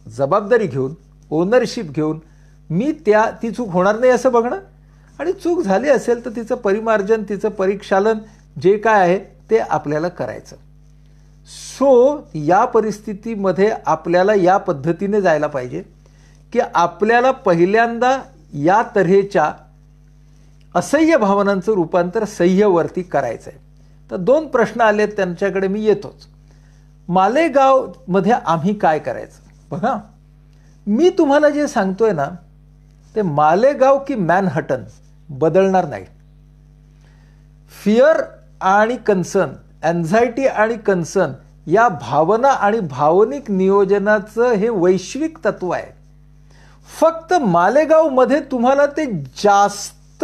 जबाबदारी घेऊन, ओनरशिप घेऊन मी ती चूक होणार नाही असं बघणं, आणि चूक झाली असेल तर तिचं परिमार्जन, तिचं परीक्षालन जे काय आहे ते आपल्याला करायचं. सो या परिस्थितीमध्ये आपल्याला या पद्धतीने जायला पाहिजे की आपल्याला पहिल्यांदा या तऱ्हेच्या असह्य भावनांचं रूपांतर सह्यवरती करायचं आहे. तर 2 प्रश्न आलेत, त्यांच्याकडे मी येतोच. मालेगावमध्ये आम्ही काय करायचं? बघा, मी तुम्हाला जे सांगतोय ना ते मालेगाव की मॅनहटन बदलणार नाही. फिअर आणि कन्सर्न, अँझायटी आणि कन्सर्न या भावना आणि भावनिक नियोजनाचं हे वैश्विक तत्व आहे. फक्त मालेगावमध्ये तुम्हाला ते जास्त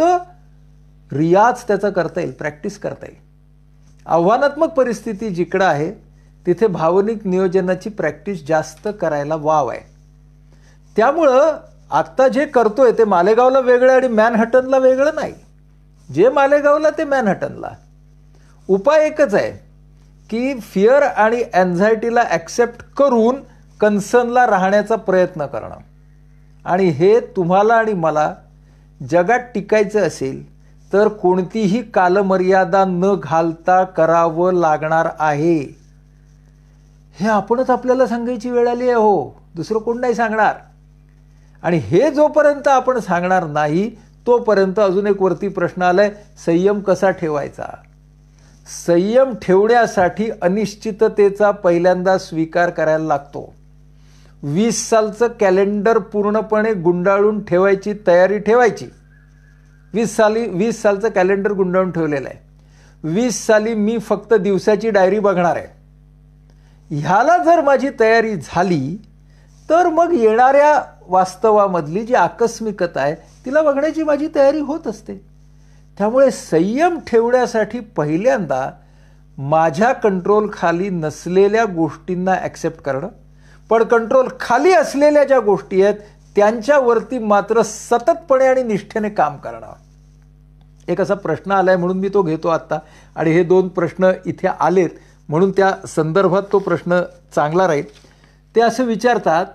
रियाज त्याचा करता येईल, प्रॅक्टिस करता येईल. आव्हानात्मक परिस्थिती जिकडं आहे तिथे भावनिक नियोजनाची प्रॅक्टिस जास्त करायला वाव आहे. त्यामुळं आत्ता जे करतोय ते मालेगावला वेगळं आणि मॅनहटनला वेगळं नाही. जे मालेगावला ते मॅनहटनला. उपाय एकच आहे की फिअर आणि अँझायटीला ॲक्सेप्ट करून कन्सर्नला राहण्याचा प्रयत्न करणं. आणि हे तुम्हाला आणि मला जगात टिकायचं असेल तर कोणतीही कालमर्यादा न घालता करावं लागणार आहे. हे आपणच आपल्याला सांगायची वेळ आली आहे हो, दुसरं कोण नाही सांगणार. आणि हे जोपर्यंत आपण सांगणार नाही तोपर्यंत अजून एक वरती प्रश्न आलाय, संयम कसा ठेवायचा? संयम ठेवण्यासाठी अनिश्चिततेचा पहिल्यांदा स्वीकार करायला लागतो. 20 सालचं कॅलेंडर पूर्णपणे गुंडाळून ठेवायची तयारी ठेवायची. 20 सालचं कॅलेंडर गुंडाळून ठेवलेलं आहे. 20 साली मी फक्त दिवसाची डायरी बघणार आहे. ह्याला जर माझी तयारी झाली तर मग येणाऱ्या वास्तवामधली जी आकस्मिकता आहे तिला बघण्याची माझी तयारी होत असते. त्यामुळे संयम ठेवण्यासाठी पहिल्यांदा माझ्या कंट्रोल खाली नसलेल्या गोष्टींना ॲक्सेप्ट करणं, पण कंट्रोल खाली असलेल्या ज्या गोष्टी आहेत त्यांच्यावरती मात्र सततपणे आणि निष्ठेने काम करणं. एक असा प्रश्न आलाय म्हणून मी तो घेतो आत्ता, आणि हे 2 प्रश्न इथे आलेत म्हणून त्या संदर्भात तो प्रश्न चांगला राहील. ते असं विचारतात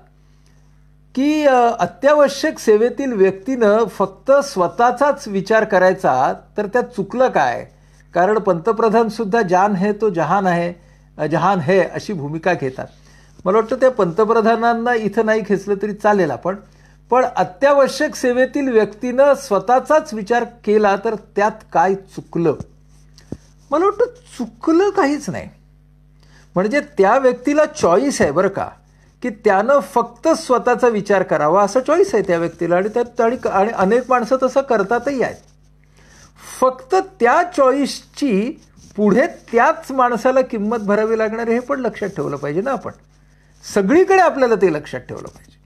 की अत्यावश्यक सेवेतील व्यक्तीनं फक्त स्वतःचाच विचार करायचा तर त्यात चुकलं काय? कारण पंतप्रधानसुद्धा जान है तो जहान है अशी भूमिका घेतात. मला वाटतं त्या पंतप्रधानांना इथं नाही खेचलं तरी चालेल आपण, पण अत्यावश्यक सेवेतील व्यक्तीनं स्वतःचाच विचार केला तर त्यात काय चुकलं? मला वाटतं चुकलं काहीच नाही. म्हणजे त्या व्यक्तीला चॉईस आहे बरं का, की त्यानं फक्त स्वतःचा विचार करावा असं चॉईस आहे त्या व्यक्तीला, आणि अनेक माणसं तसं करतातही आहेत. फक्त त्या चॉईसची पुढे त्याच माणसाला किंमत भरावी लागणार हे पण लक्षात ठेवलं पाहिजे ना आपण. सगळीकडे आपल्याला ते लक्षात ठेवलं पाहिजे.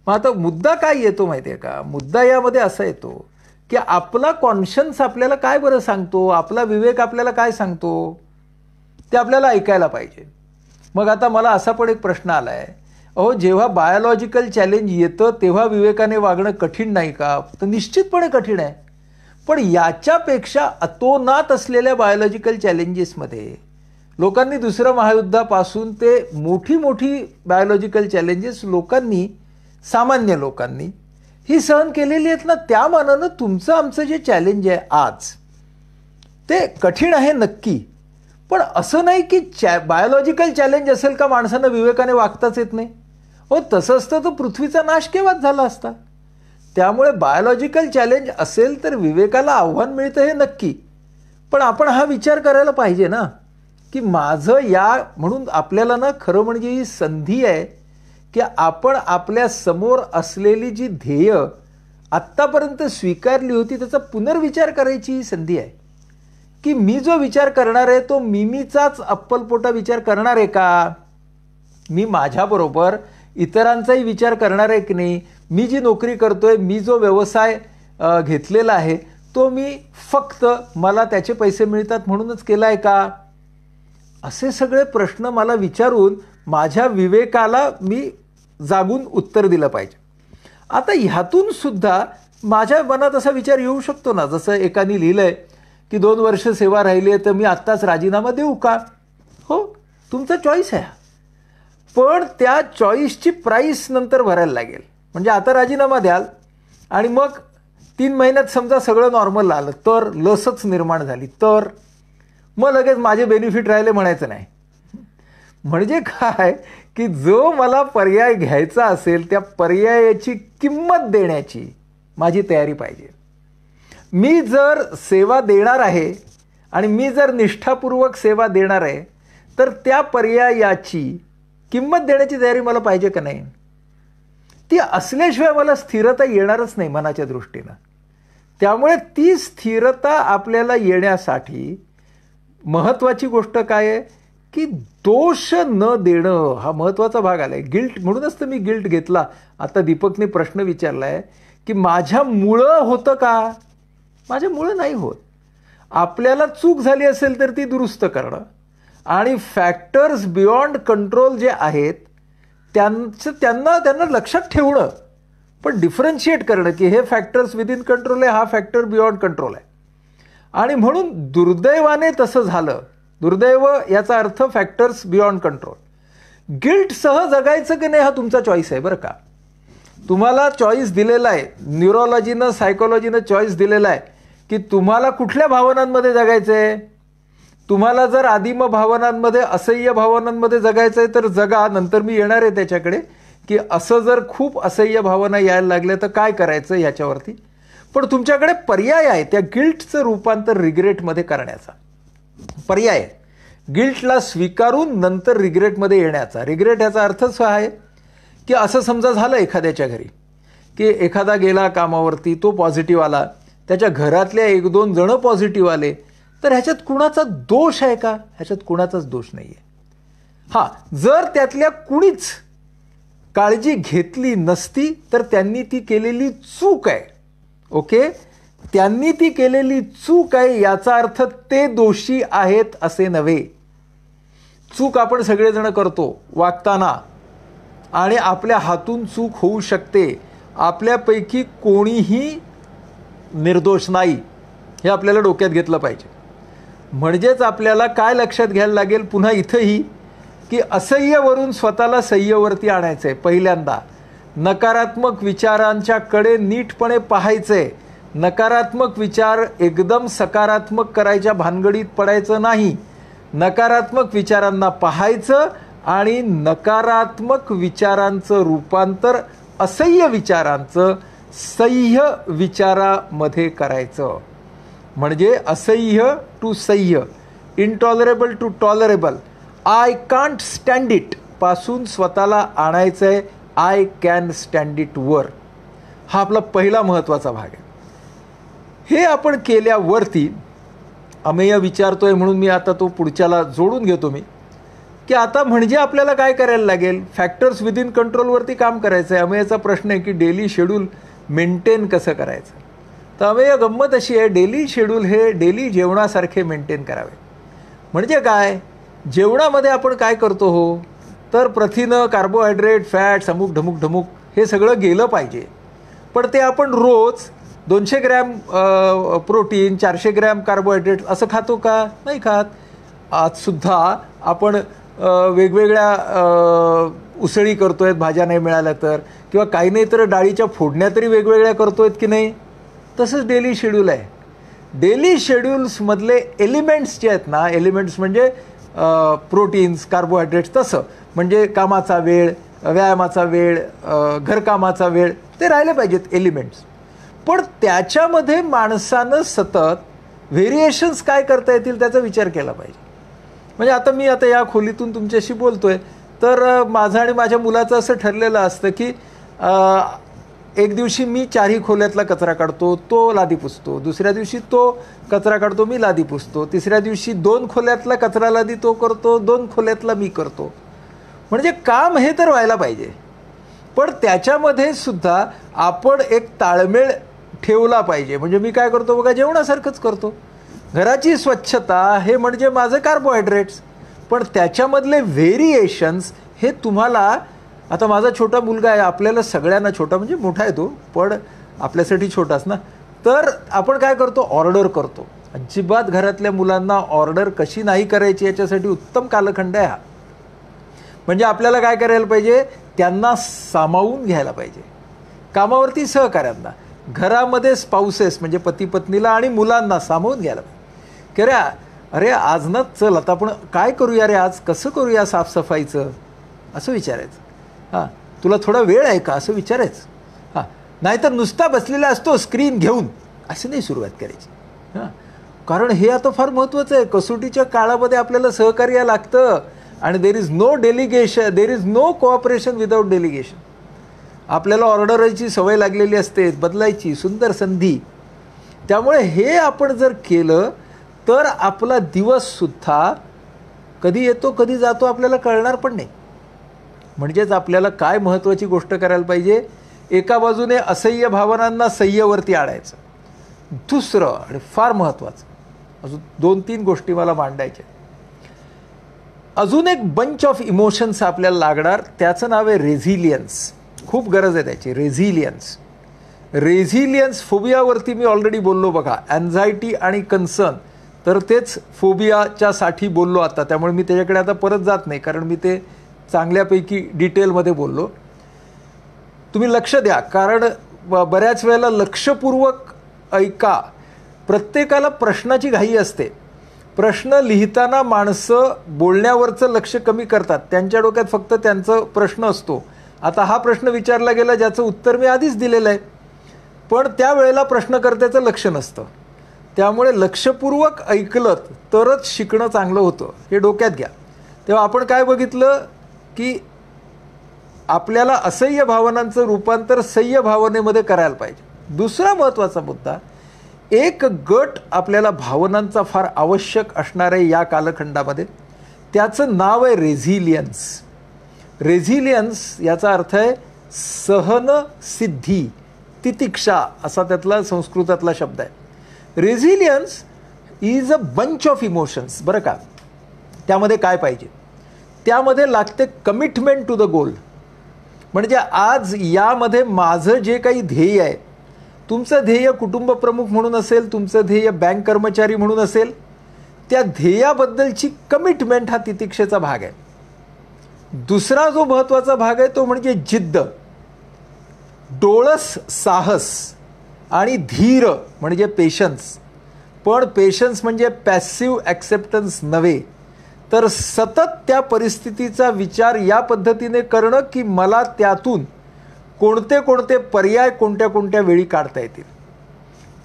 मग आता मुद्दा काय येतो माहिती आहे का? मुद्दा यामध्ये असा येतो की आपला कॉन्शन्स आपल्याला काय बरं सांगतो, आपला विवेक आपल्याला काय सांगतो ते आपल्याला ऐकायला पाहिजे. मग आता मला असा पण एक प्रश्न आला आहे, अहो जेव्हा बायोलॉजिकल चॅलेंज येतं तेव्हा विवेकाने वागणं कठीण नाही का? तर निश्चितपणे कठीण आहे. पण याच्यापेक्षा अतोनात असलेल्या बायोलॉजिकल चॅलेंजेसमध्ये लोकांनी दुसऱ्या महायुद्धापासून ते मोठी मोठी बायोलॉजिकल चॅलेंजेस सामान्य लोकांनी ही सहन केलेली आहेत ना. त्या मानानं तुमचं आमचं जे चॅलेंज आहे आज ते कठीण आहे नक्की, पण असं नाही की बायोलॉजिकल चॅलेंज असेल का माणसानं विवेकाने वागताच येत नाही. हो तसं असतं तर पृथ्वीचा नाश केव्हाच झाला असता. त्यामुळे बायोलॉजिकल चॅलेंज असेल तर विवेकाला आव्हान मिळतं हे नक्की, पण आपण हा विचार करायला पाहिजे ना की माझं म्हणून आपल्याला ना खरं म्हणजे ही संधी आहे की आपण आपल्या समोर असलेली जी ध्येय आत्तापर्यंत स्वीकारली होती त्याचा पुनर्विचार करायची ही संधी आहे. की मी जो विचार करणार आहे तो मीचाच अप्पलपोटा विचार करणार आहे का? मी माझ्याबरोबर इतरांचाही विचार करणार आहे की नाही? मी जी नोकरी करतोय, मी जो व्यवसाय घेतलेला आहे तो मी फक्त मला त्याचे पैसे मिळतात म्हणूनच केला आहे का? असे सगळे प्रश्न मला विचारून माझ्या विवेकाला मी जागून उत्तर दिलं पाहिजे. आता ह्यातून सुद्धा माझ्या मनात असा विचार येऊ शकतो ना, जसं एकाने लिहिलंय की 2 वर्ष सेवा राहिली आहे तर मी आत्ताच राजीनामा देऊ का? हो तुमचा चॉईस आहे, पण त्या चॉईसची प्राईस नंतर भरायला लागेल. म्हणजे आता राजीनामा द्याल आणि मग 3 महिन्यात समजा सगळं नॉर्मल आलं तर, लसच निर्माण झाली तर, मग लगेच माझे बेनिफिट राहिले म्हणायचं नाही. म्हणजे काय की जो मला पर्याय घ्यायचा असेल त्या पर्यायाची किंमत देण्याची माझी तयारी पाहिजे. मी जर सेवा देणार आहे आणि मी जर निष्ठापूर्वक सेवा देणार आहे तर त्या पर्यायाची किंमत देण्याची तयारी मला पाहिजे का नाही? ती असल्याशिवाय मला स्थिरता येणारच नाही मनाच्या दृष्टीनं. त्यामुळे ती स्थिरता आपल्याला येण्यासाठी महत्त्वाची गोष्ट काय आहे की दोष न देणं हा महत्त्वाचा भाग आलाय. गिल्ट, म्हणूनच तर मी गिल्ट घेतला. आता दीपकने प्रश्न विचारलाय की माझ्यामुळं होतं का? माझ्यामुळं नाही होत. आपल्याला चूक झाली असेल तर ती दुरुस्त करणं आणि फॅक्टर्स बियॉन्ड कंट्रोल जे आहेत त्यांना लक्षात ठेवणं, पण डिफरन्शिएट करणं की हे फॅक्टर्स विदिन कंट्रोल आहे, हा फॅक्टर बियॉन्ड कंट्रोल आहे. आणि म्हणून दुर्दैवाने तसं झालं. दुर्दैव याचा अर्थ फॅक्टर्स बियॉन्ड कंट्रोल. गिल्टसह जगायचं की नाही हा तुमचा चॉईस आहे बरं का. तुम्हाला चॉईस दिलेला आहे, न्यूरोलॉजीनं सायकोलॉजीनं चॉईस दिलेला आहे की तुम्हाला कुठल्या भावनांमध्ये जगायचं आहे. तुम्हाला जर आदिम भावनांमध्ये, असह्य भावनांमध्ये जगायचं आहे तर जगा. नंतर मी येणार आहे त्याच्याकडे की असं जर खूप असह्य भावना यायला लागल्या तर काय करायचं ह्याच्यावरती. पण तुमच्याकडे पर्याय आहे त्या गिल्टचं रूपांतर रिग्रेटमध्ये करण्याचा. पर्याय आहे गिल्टला स्वीकारून नंतर रिग्रेटमध्ये येण्याचा. रिग्रेट याचा अर्थच हा आहे की असं समजा झालं एखाद्याच्या घरी की एखादा गेला कामावरती, तो पॉझिटिव्ह आला, त्याच्या घरातल्या 1-2 जण पॉझिटिव्ह आले, तर ह्याच्यात कुणाचा दोष आहे का? ह्याच्यात कुणाचाच दोष नाही आहे. हां, जर त्यातल्या कुणीच काळजी घेतली नसती तर त्यांनी ती केलेली चूक आहे. ओके, त्यांनी ती केलेली चूक आहे याचा अर्थ ते दोषी आहेत असे नव्हे. चूक आपण सगळेजण करतो वागताना आणि आपल्या हातून चूक होऊ शकते. आपल्यापैकी कोणीही निर्दोष नाही हे आपल्याला डोक्यात घेतलं पाहिजे. म्हणजेच आपल्याला काय लक्षात घ्यायला लागेल पुन्हा इथंही की असह्यवरून स्वतःला सह्यवरती आणायचं आहे. पहिल्यांदा नकारात्मक विचारांच्याकडे नीटपणे पाहायचं आहे. नकारात्मक विचार एकदम सकारात्मक करायच्या भानगडीत पडायचं नाही. नकारात्मक विचारांना पाहायचं आणि नकारात्मक विचारांचं रूपांतर असह्य विचारांचं सह्य विचारामध्ये करायचं. म्हणजे असह्य टू सह्य, intolerable to tolerable, I can't stand it पासून स्वतःला आणायचं आहे I can stand it were. हा आपला पहिला महत्त्वाचा भाग आहे. हे आपण केल्यावरती अमेय विचारतोय म्हणून मी आता तो पुढच्याला जोडून घेतो मी की आता म्हणजे आपल्याला काय करायला लागेल, फॅक्टर्स विदिन कंट्रोलवरती काम करायचं आहे. अमेयचा प्रश्न आहे की डेली शेड्यूल मेंटेन कसं करायचं. तर अमेय गंमत अशी आहे, डेली शेड्यूल हे डेली जेवणासारखे मेंटेन करावे. म्हणजे काय, जेवणामध्ये आपण काय करतो हो, तर प्रथिनं, कार्बोहायड्रेट, फॅट्स, अमुक ढमुक ढमुक हे सगळं गेलं पाहिजे. पण ते आपण रोज 200 ग्रॅम प्रोटीन, 400 ग्रॅम कार्बोहायड्रेट असं खातो का, नाही खात. आजसुद्धा आपण वेगवेगळ्या उसळी करतो आहेत भाज्या नाही मिळाल्या तर, किंवा काही नाही तर डाळीच्या फोडण्या तरी वेगवेगळ्या करतो आहेत की नाही. तसंच डेली शेड्यूल आहे. डेली शेड्यूल्समधले एलिमेंट्स जे आहेत ना, एलिमेंट्स म्हणजे प्रोटीन्स, कार्बोहायड्रेट्स, तसं म्हणजे कामाचा वेळ, व्यायामाचा वेळ, घरकामाचा वेळ, ते राहिले पाहिजेत एलिमेंट्स. पण त्याच्यामध्ये माणसानं सतत व्हेरिएशन्स काय करता येतील त्याचा विचार केला पाहिजे. म्हणजे आता मी या खोलीतून तुमच्याशी बोलतोय तर माझं आणि माझ्या मुलाचं असं ठरलेलं असतं की एक दिवशी मी 4ही खोल्यातला कचरा काढतो, तो लादी पुसतो. दुसऱ्या दिवशी तो कचरा काढतो, मी लादी पुसतो. तिसऱ्या दिवशी 2 खोल्यातला कचरा लादी तो करतो, 2 खोल्यातला मी करतो. म्हणजे काम हे तर व्हायला पाहिजे, पण त्याच्यामध्ये सुद्धा आपण एक ताळमेळ ठेवला पाहिजे. म्हणजे मी काय करतो बघा, जेवणासारखंच करतो. घराची स्वच्छता हे म्हणजे माझं कार्बोहायड्रेट्स, पण त्याच्यामधले व्हेरिएशन्स हे तुम्हाला, आता माझा छोटा मुलगा आहे, आपल्याला सगळ्यांना छोटा म्हणजे मोठा आहे तो, पण आपल्यासाठी छोटाच ना. तर आपण काय करतो, ऑर्डर करतो. अजिबात घरातल्या मुलांना ऑर्डर कशी नाही करायची याच्यासाठी उत्तम कालखंड आहे हा. म्हणजे आपल्याला काय करायला पाहिजे, त्यांना सामावून घ्यायला पाहिजे. कामावरती सहकाऱ्यांना, घरामध्ये स्पाउसेस म्हणजे पती पत्नीला आणि मुलांना सामावून घ्यायला पाहिजे. की अरे आज ना चल आता आपण काय करूया रे, आज कसं करूया साफसफाईचं असं विचारायचं. हां, तुला थोडा वेळ आहे का असं विचारायचं. हां, नाहीतर नुसता बसलेला असतो स्क्रीन घेऊन असं नाही सुरुवात करायची. हां, कारण हे आता फार महत्त्वाचं आहे. कसोटीच्या काळामध्ये आपल्याला सहकार्य लागतं आणि there is no delegation, there is no cooperation without delegation. आपल्याला ऑर्डरची सवय लागलेली असते, बदलायची सुंदर संधी. त्यामुळे हे आपण जर केलं तर आपला दिवससुद्धा कधी येतो कधी जातो आपल्याला कळणार पण नाही. म्हणजेच आपल्याला काय महत्त्वाची गोष्ट करायला पाहिजे, एका बाजूने असह्य भावनांना सह्यवरती आणायचं. दुसरं आणि फार महत्त्वाचं, अजून 2-3 गोष्टी मला मांडायच्या. अजून एक बंच ऑफ इमोशन्स आपल्याला लागणार, त्याचं नाव आहे रेझिलियन्स. खूप गरज आहे त्याची, रेझिलियन्स. रेझिलियन्स फोबियावरती मी ऑलरेडी बोललो बघा, अँझायटी आणि कन्सर्न, तर तेच फोबियाच्यासाठी बोललो आता. त्यामुळे मी त्याच्याकडे आता परत जात नाही, कारण मी ते चांगल्यापैकी डिटेलमध्ये बोललो. तुम्ही लक्ष द्या, कारण बऱ्याच वेळेला लक्षपूर्वक ऐका. प्रत्येकाला प्रश्नाची घाई असते. प्रश्न लिहिताना माणसं बोलण्यावरचं लक्ष कमी करतात, त्यांच्या डोक्यात फक्त त्यांचा प्रश्न असतो. आता हा प्रश्न विचारला गेला ज्याचं उत्तर मी आधीच दिलेलं आहे, पण त्यावेळेला प्रश्नकर्त्याचं लक्ष नसतं. त्यामुळे लक्षपूर्वक ऐकलं तरच शिकणं चांगलं होतं, हे डोक्यात घ्या. तेव्हा आपण काय बघितलं की आपल्याला असह्य भावनांचं रूपांतर सह्य भावनेमध्ये करायला पाहिजे. दुसरा महत्त्वाचा मुद्दा, एक गट आपल्याला भावनांचा फार आवश्यक असणार आहे या कालखंडामध्ये, त्याचं नाव आहे रेझिलियन्स. रेझिलियन्स याचा अर्थ आहे सहनसिद्धी, तितिक्षा असा त्यातला संस्कृतातला शब्द आहे. Resilience is a bunch of emotions. बरं का, त्यामध्ये काय पाहिजे? त्यामध्ये लागते कमिटमेंट टू द गोल. म्हणजे आज यामध्ये माझं जे काही ध्येय आहे, तुमचं ध्येय कुटुंब प्रमुख म्हणून असेल, तुमचं ध्येय बँक कर्मचारी म्हणून असेल, त्या ध्येयाबद्दलची कमिटमेंट हा तितिक्षेचा भाग आहे. दुसरा जो महत्त्वाचा भाग आहे तो म्हणजे जिद्द, डोळस साहस आणि धीर म्हणजे पेशन्स. पण पेशन्स म्हणजे पॅसिव्ह ॲक्सेप्टन्स नव्हे, तर सतत त्या परिस्थितीचा विचार या पद्धतीने करणं की मला त्यातून कोणते कोणते पर्याय कोणत्या कोणत्या वेळी काढता येतील,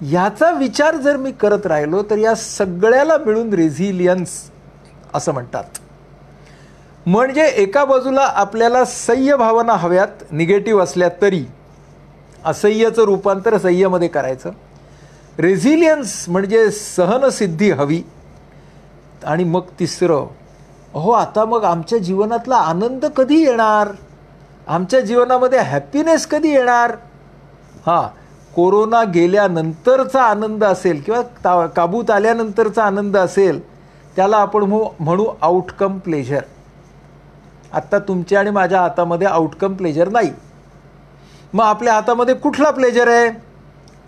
ह्याचा विचार जर मी करत राहिलो तर या सगळ्याला मिळून रेझिलियन्स असं म्हणतात. म्हणजे एका बाजूला आपल्याला सह्य भावना हव्यात, निगेटिव्ह असल्या तरी असह्यचं रूपांतर सह्यमध्ये करायचं. रेझिलियन्स म्हणजे सहनसिद्धी हवी. आणि मग तिसरं, आता मग आमच्या जीवनातला आनंद कधी येणार, आमच्या जीवनामध्ये हॅपीनेस कधी येणार? कोरोना गेल्यानंतरचा आनंद असेल किंवा काबूत आल्यानंतरचा आनंद असेल, त्याला आपण म्हणू आउटकम प्लेजर. आत्ता तुमच्या आणि माझ्या हातामध्ये आउटकम प्लेजर नाही. मग आपल्या हातामध्ये कुठला प्लेजर आहे?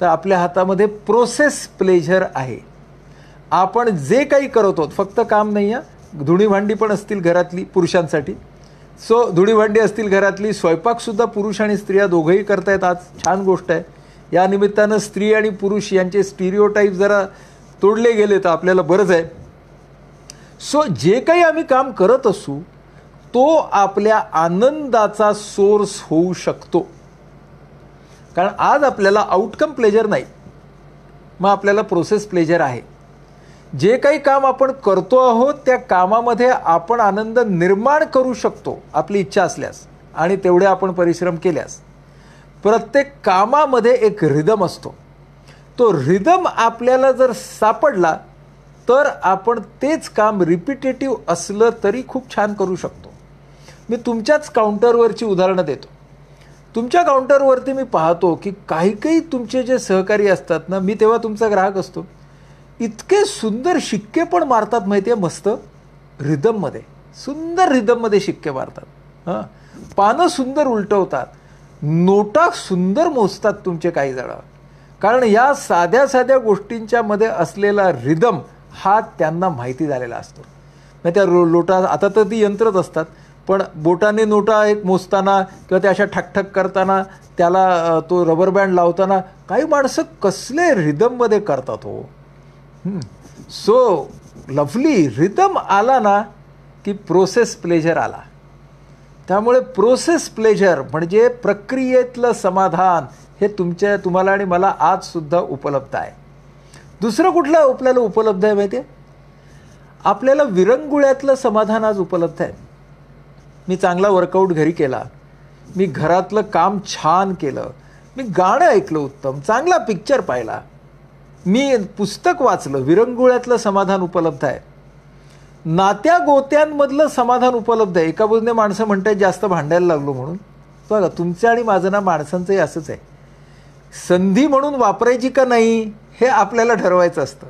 तर आपल्या हातामध्ये प्रोसेस प्लेजर आहे. आपण जे काही करत आहोत, फक्त काम नाही आहे, धुणी भांडी पण असतील घरातली पुरुषांसाठी. धुणी भांडी असतील घरातली, स्वयंपाकसुद्धा पुरुष आणि स्त्रिया दोघंही करतायत आज, छान गोष्ट आहे. या निमित्तानं स्त्री आणि पुरुष यांचे स्टिरिओटाईप जरा तोडले गेले तर आपल्याला बरंच आहे. जे काही आम्ही काम करत असू तो आपल्या आनंदाचा सोर्स होऊ शकतो. कारण आज आपल्याला आउटकम प्लेजर नाही, मग आपल्याला प्रोसेस प्लेजर आहे. जे काही काम आपण करतो आहोत त्या कामामध्ये आपण आनंद निर्माण करू शकतो आपली इच्छा असल्यास आणि तेवढे आपण परिश्रम केल्यास. प्रत्येक कामामध्ये एक रिदम असतो. तो रिदम आपल्याला जर सापडला तर आपण तेच काम रिपिटेटिव्ह असलं तरी खूप छान करू शकतो. मी तुमच्याच काउंटरवरची उदाहरणं देतो. तुमच्या काउंटरवरती मी पाहतो की काही काही तुमचे जे सहकारी असतात ना, मी तेव्हा तुमचा ग्राहक असतो, इतके सुंदर शिक्के पण मारतात माहिती आहे, मस्त रिदममध्ये, सुंदर रिदममध्ये शिक्के मारतात. पानं सुंदर उलटवतात, नोटा सुंदर मोजतात तुमचे काही जण. कारण या साध्या साध्या गोष्टींच्या मध्ये असलेला रिदम हा त्यांना माहिती झालेला असतो. मग त्या लोटा आता तर ती यंत्रच असतात, पण बोटाने नोटा एक मोजताना किंवा त्या अशा ठकठक करताना त्याला तो रबर बँड लावताना काही माणसं कसले रिदममध्ये करतात हो. लवली रिदम आला ना की प्रोसेस प्लेजर आला. त्यामुळे प्रोसेस प्लेजर म्हणजे प्रक्रियेतलं समाधान हे तुम्हाला आणि मला आजसुद्धा उपलब्ध आहे. दुसरं कुठलं आपल्याला उपलब्ध आहे माहिती आहे? आपल्याला विरंगुळ्यातलं समाधान आज उपलब्ध आहे. मी चांगला वर्कआउट घरी केला, मी घरातलं काम छान केलं, मी गाणं ऐकलं उत्तम, चांगला पिक्चर पाहिला, मी पुस्तक वाचलं, विरंगुळ्यातलं समाधान उपलब्ध आहे. नात्या गोत्यांमधलं समाधान उपलब्ध आहे. एका बाजूने माणसं म्हणतात जास्त भांडायला लागलो म्हणून. बघा तुमचं आणि माझं ना माणसांचंही असंच आहे. संधी म्हणून वापरायची का नाही हे आपल्याला ठरवायचं असतं.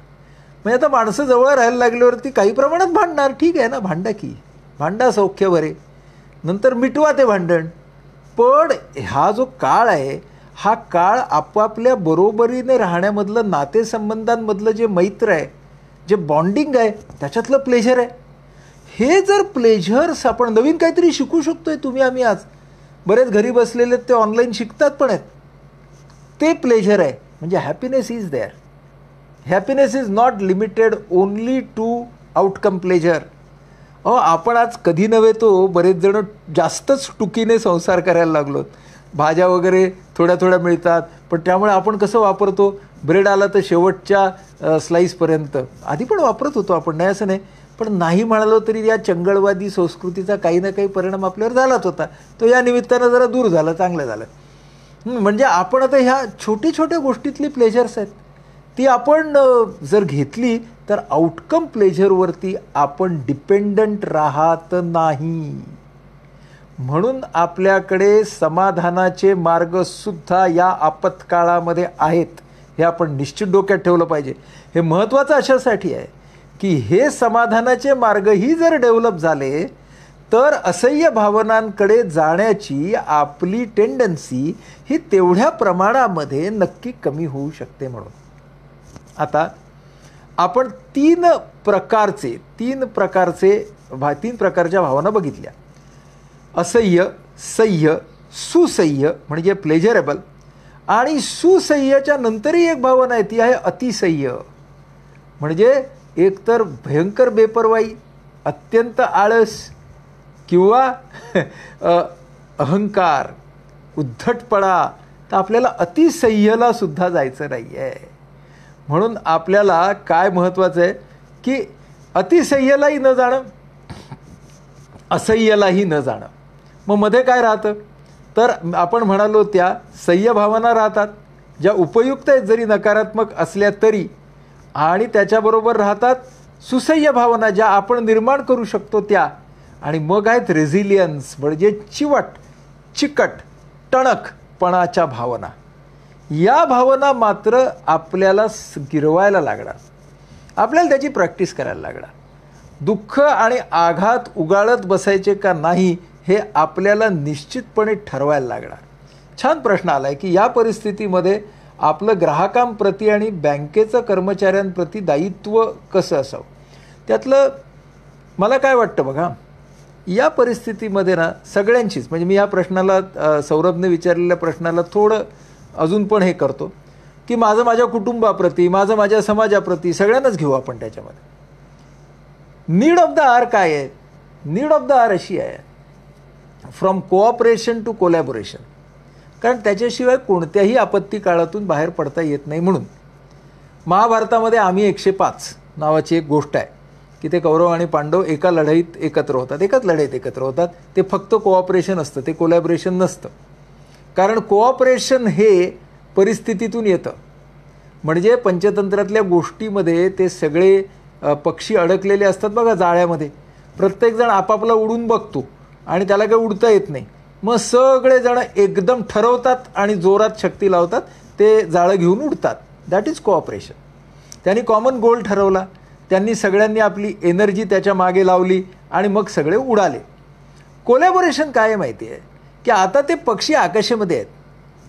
म्हणजे आता माणसं जवळ राहायला लागल्यावरती काही प्रमाणात भांडणार, ठीक आहे ना, भांडा की भांडा, सौख्य बरे, नंतर मिटवा ते भांडण. पण हा जो काळ आहे हा काळ आपापल्या बरोबरीने राहण्यामधलं, नातेसंबंधांमधलं जे मैत्र आहे, जे बॉन्डिंग आहे, त्याच्यातलं प्लेजर आहे. हे जर प्लेजर्स आपण नवीन काहीतरी शिकू शकतोय, तुम्ही आम्ही आज बरेच घरी बसलेले ते ऑनलाईन शिकतात पण आहेत, ते प्लेजर आहे. म्हणजे happiness is there. Happiness is not limited only to outcome pleasure. आपण आज कधी नव्हे तो बरेच जण जास्तच टुकीने संसार करायला लागलो. भाज्या वगैरे थोड्या थोड्या मिळतात, पण त्यामुळे आपण कसं वापरतो, ब्रेड आला तर शेवटच्या स्लाईसपर्यंत. आधी पण वापरत होतो आपण, नाही असं नाही, पण नाही म्हणालो तरी या चंगळवादी संस्कृतीचा काही ना काही परिणाम आपल्यावर झालाच होता. तो या निमित्तानं जरा दूर झाला, चांगलं झालं. म्हणजे आपण आता ह्या छोटी छोट्या गोष्टीतली प्लेजर्स आहेत ती आपण जर घेतली तर आउटकम प्लेजरवरती आपण डिपेंडंट राहत नाही. म्हणून आपल्याकडे समाधानाचे मार्ग सुद्धा या आपत्काळामध्ये आहेत, हे आपण निश्चित डोक्यात ठेवलं पाहिजे. हे महत्त्वाचं अशासाठी आहे की हे समाधानाचे मार्गही जर डेव्हलप झाले तर असह्य भावनांकडे जाण्याची आपली टेंडन्सी ही तेवढ्या प्रमाणामध्ये नक्की कमी होऊ शकते. म्हणून आता आपण तीन प्रकारच्या भावना बघितल्या. असह्य, सह्य, सुसह्य म्हणजे प्लेजरेबल. आणि सुसह्यच्या नंतरही एक भावना आहे, ती आहे अतिसह्य. म्हणजे एकतर भयंकर बेपर्वाई, अत्यंत आळस किंवा अहंकार, उद्धटपणा. तर आपल्याला अतिसह्यला सुद्धा जायचं नाही आहे. म्हणून आपल्याला काय महत्त्वाचं आहे की अतिसह्यलाही न जाणं, असह्यलाही न जाणं. मग मध्ये काय राहतं तर आपण म्हणालो त्या सह्य भावना राहतात, ज्या उपयुक्त आहेत जरी नकारात्मक असल्या तरी. आणि त्याच्याबरोबर राहतात सुसह्य भावना, ज्या आपण निर्माण करू शकतो त्या. आणि मग आहेत रेझिलियन्स म्हणजे चिकट टणकपणाच्या भावना. या भावना मात्र आपल्याला गिरवायला लागणार, आपल्याला त्याची प्रॅक्टिस करायला लागणार. दुःख आणि आघात उगाळत बसायचे का नाही हे आपल्याला निश्चितपणे ठरवायला लागणार. छान प्रश्न आला आहे की या परिस्थितीमध्ये आपलं ग्राहकांप्रती आणि बँकेचं कर्मचाऱ्यांप्रती दायित्व कसं असावं. त्यातलं मला काय वाटतं बघा, या परिस्थितीमध्ये ना सगळ्यांचीच, म्हणजे मी या प्रश्नाला सौरभने विचारलेल्या प्रश्नाला थोडं अजून पण हे करतो की माझ्या कुटुंबाप्रती, माझ्या समाजाप्रती सगळ्यांनाच घेऊ आपण त्याच्यामध्ये. नीड ऑफ द आर काय आहे? नीड ऑफ द आर अशी आहे, फ्रॉम कोऑपरेशन टू कोलॅबोरेशन. कारण त्याच्याशिवाय कोणत्याही आपत्ती काळातून बाहेर पडता येत नाही. म्हणून महाभारतामध्ये आम्ही 105 नावाची एक गोष्ट आहे की ते कौरव आणि पांडव एका लढाईत एकत्र होतात, एकाच लढाईत एकत्र होतात. ते फक्त कोऑपरेशन असतं, ते कोलॅबोरेशन नसतं. कारण कोऑपरेशन हे परिस्थितीतून येतं. म्हणजे पंचतंत्रातल्या गोष्टीमध्ये ते सगळे पक्षी अडकलेले असतात बघा जाळ्यामध्ये. प्रत्येकजण आपापला उडून बघतो आणि त्याला काही उडता येत नाही. मग सगळेजण एकदम ठरवतात आणि जोरात शक्ती लावतात, ते जाळं घेऊन उडतात. That is cooperation. त्यांनी कॉमन गोल ठरवला, त्यांनी सगळ्यांनी आपली एनर्जी त्याच्या मागे लावली आणि मग सगळे उडाले. कोलॅबोरेशन काय आहे माहिती आहे की आता ते पक्षी आकाशामध्ये आहेत,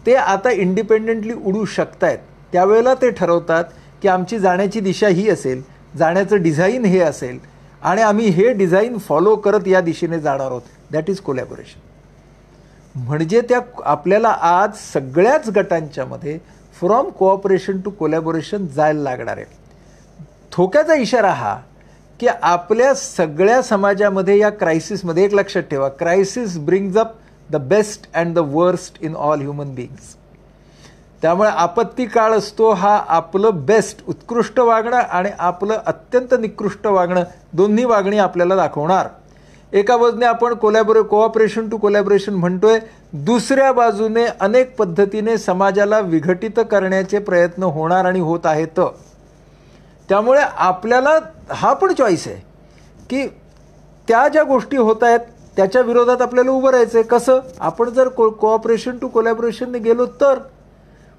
ते आता इंडिपेंडेंटली उडू शकत आहेत. त्यावेळेला ते ठरवतात की आमची जाण्याची दिशा ही असेल, जाण्याचं डिझाईन हे असेल आणि आम्ही हे डिझाईन फॉलो करत या दिशेने जाणार आहोत. That is collaboration. म्हणजे त्या आपल्याला आज सगळ्याच गटांच्यामध्ये फ्रॉम कोऑपरेशन टू कोलॅबोरेशन जायला लागणार आहे. धोक्याचा इशारा हा की आपल्या सगळ्या समाजामध्ये या क्रायसिसमध्ये एक लक्षात ठेवा, crisis brings up the best and the worst in all human beings. त्यामुळे आपत्ती काळ असतो हा आपलं बेस्ट उत्कृष्ट वागणं आणि आपलं अत्यंत निकृष्ट वागणं, दोन्ही वागणी आपल्याला दाखवणार. एका बाजूने आपण कोऑपरेशन टू कोलॅबोरेशन म्हणतोय, दुसऱ्या बाजूने अनेक पद्धतीने समाजाला विघटित करण्याचे प्रयत्न होणार आणि होत आहेत. त्यामुळे आपल्याला हा पण चॉईस आहे की त्या ज्या गोष्टी होत आहेत त्याच्या विरोधात आपल्याला उभं राहायचं आहे. कसं? आपण जर कोऑपरेशन टू कोलॅबोरेशनने गेलो तर.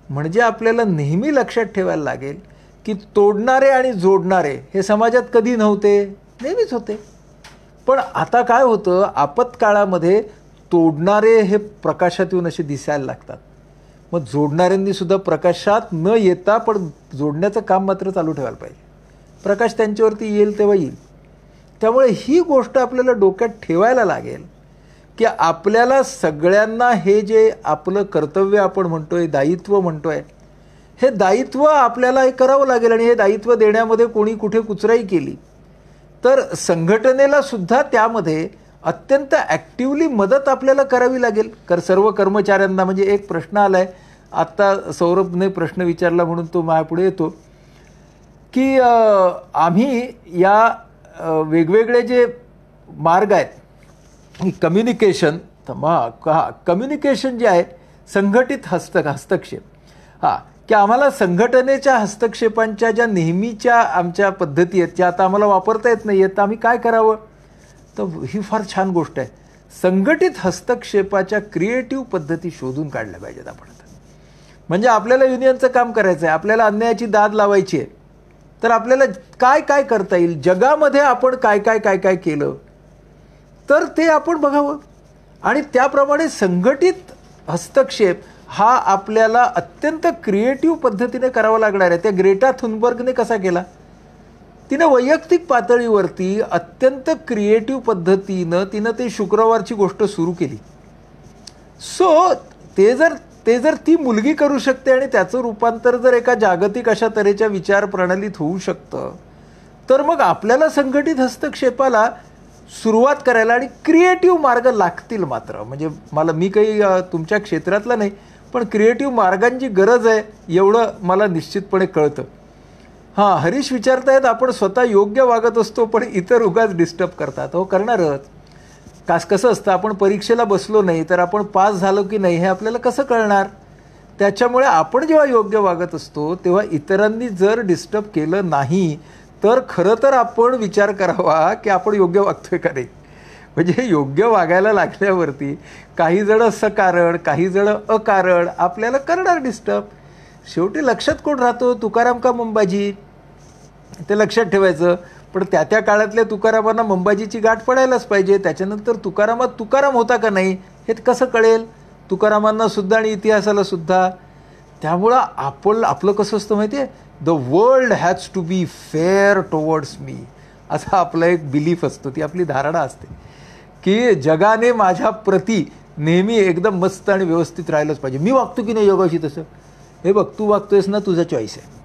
म्हणजे आपल्याला नेहमी लक्षात ठेवायला लागेल की तोडणारे आणि जोडणारे हे समाजात कधी नव्हते, नेहमीच होते. पण आता काय होतं, आपत्काळामध्ये तोडणारे हे प्रकाशात येऊन असे दिसायला लागतात. मग जोडणाऱ्यांनी सुद्धा प्रकाशात न येता पण जोडण्याचं काम मात्र चालू ठेवायला पाहिजे. प्रकाश त्यांच्यावरती येईल तेव्हा येईल. त्यामुळे ही गोष्ट आपल्याला डोक्यात ठेवायला लागेल की आपल्याला सगळ्यांना हे जे आपलं कर्तव्य आपण म्हणतोय, दायित्व म्हणतोय, हे दायित्व आपल्याला हे करावं लागेल. आणि हे दायित्व देण्यामध्ये कोणी कुठे कुचराई केली तर संघटनेला सुद्धा त्यामध्ये अत्यंत ॲक्टिवली मदत आपल्याला करावी लागेल. सर्व कर्मचाऱ्यांना. म्हणजे एक प्रश्न आला आहे आत्ता, सौरभने प्रश्न विचारला म्हणून तो माझ्यापुढे येतो की आम्ही या वेगवेगळे जे मार्ग आहेत, कम्युनिकेशन कम्युनिकेशन जे आहे, संघटित हस्तक्षेप, की आम्हाला संघटनेच्या हस्तक्षेपांच्या ज्या नेहमीच्या आमच्या पद्धती आहेत त्या आता आम्हाला वापरता येत नाही आहेत, तर आम्ही काय करावं. तर ही फार छान गोष्ट आहे. संघटित हस्तक्षेपाच्या क्रिएटिव्ह पद्धती शोधून काढल्या पाहिजेत आपण. म्हणजे आपल्याला युनियनचं काम करायचं आहे, आपल्याला अन्यायाची दाद लावायची आहे, तर आपल्याला काय काय करता येईल, जगामध्ये आपण काय काय काय काय केलं तर ते आपण बघावं. आणि त्याप्रमाणे संघटित हस्तक्षेप हा आपल्याला अत्यंत क्रिएटिव्ह पद्धतीने करावा लागणार आहे. त्या ग्रेटा थुनबर्गने कसा केला, तिनं वैयक्तिक पातळीवरती अत्यंत क्रिएटिव्ह पद्धतीनं तिनं ते शुक्रवारची गोष्ट सुरू केली. सो ते जर ती मुलगी करू शकते आणि त्याचं रूपांतर जर एका जागतिक अशा तऱ्हेच्या विचार प्रणालीत होऊ शकतं, तर मग आपल्याला संघटित हस्तक्षेपाला सुरुवात करायला आणि क्रिएटिव्ह मार्ग लागतील. मात्र म्हणजे मी काही तुमच्या क्षेत्रातला नाही, पण क्रिएटिव्ह मार्गांची गरज आहे एवढं मला निश्चितपणे कळतं. हां, हरीश विचारतायत, आपण स्वतः योग्य वागत असतो पण इतर उगाच डिस्टर्ब करतात. हो, करणारच. कसं असतं, आपण परीक्षेला बसलो नाही तर आपण पास झालो की नाही हे आपल्याला कसं कळणार. त्याच्यामुळे आपण जेव्हा योग्य वागत असतो तेव्हा इतरांनी जर डिस्टर्ब केलं नाही तर खरं तर आपण विचार करावा की आपण योग्य वागतोय का नाही. म्हणजे योग्य वागायला लागल्यावरती काही जण सकारण काही जण अकारण आपल्याला करणार डिस्टर्ब. शेवटी लक्षात कोण राहतो, तुकाराम का मंबाजी, ते लक्षात ठेवायचं. पण त्या काळातल्या तुकारामांना मंबाजीची गाठ पडायलाच पाहिजे. त्याच्यानंतर तुकाराम होता का नाही हे कसं कळेल तुकारामांना सुद्धा आणि इतिहासाला सुद्धा. त्यामुळं आपलं कसं असतं माहिती आहे, the world has to be fair towards me, असा आपला एक बिलीफ असतो, ती आपली धारणा असते की जगाने माझ्या प्रती नेहमी एकदम मस्त आणि व्यवस्थित राहिलंच पाहिजे. मी वागतो की नाही योगाशी तसं, हे बघ तू वागतोयस ना, तुझा चॉईस आहे.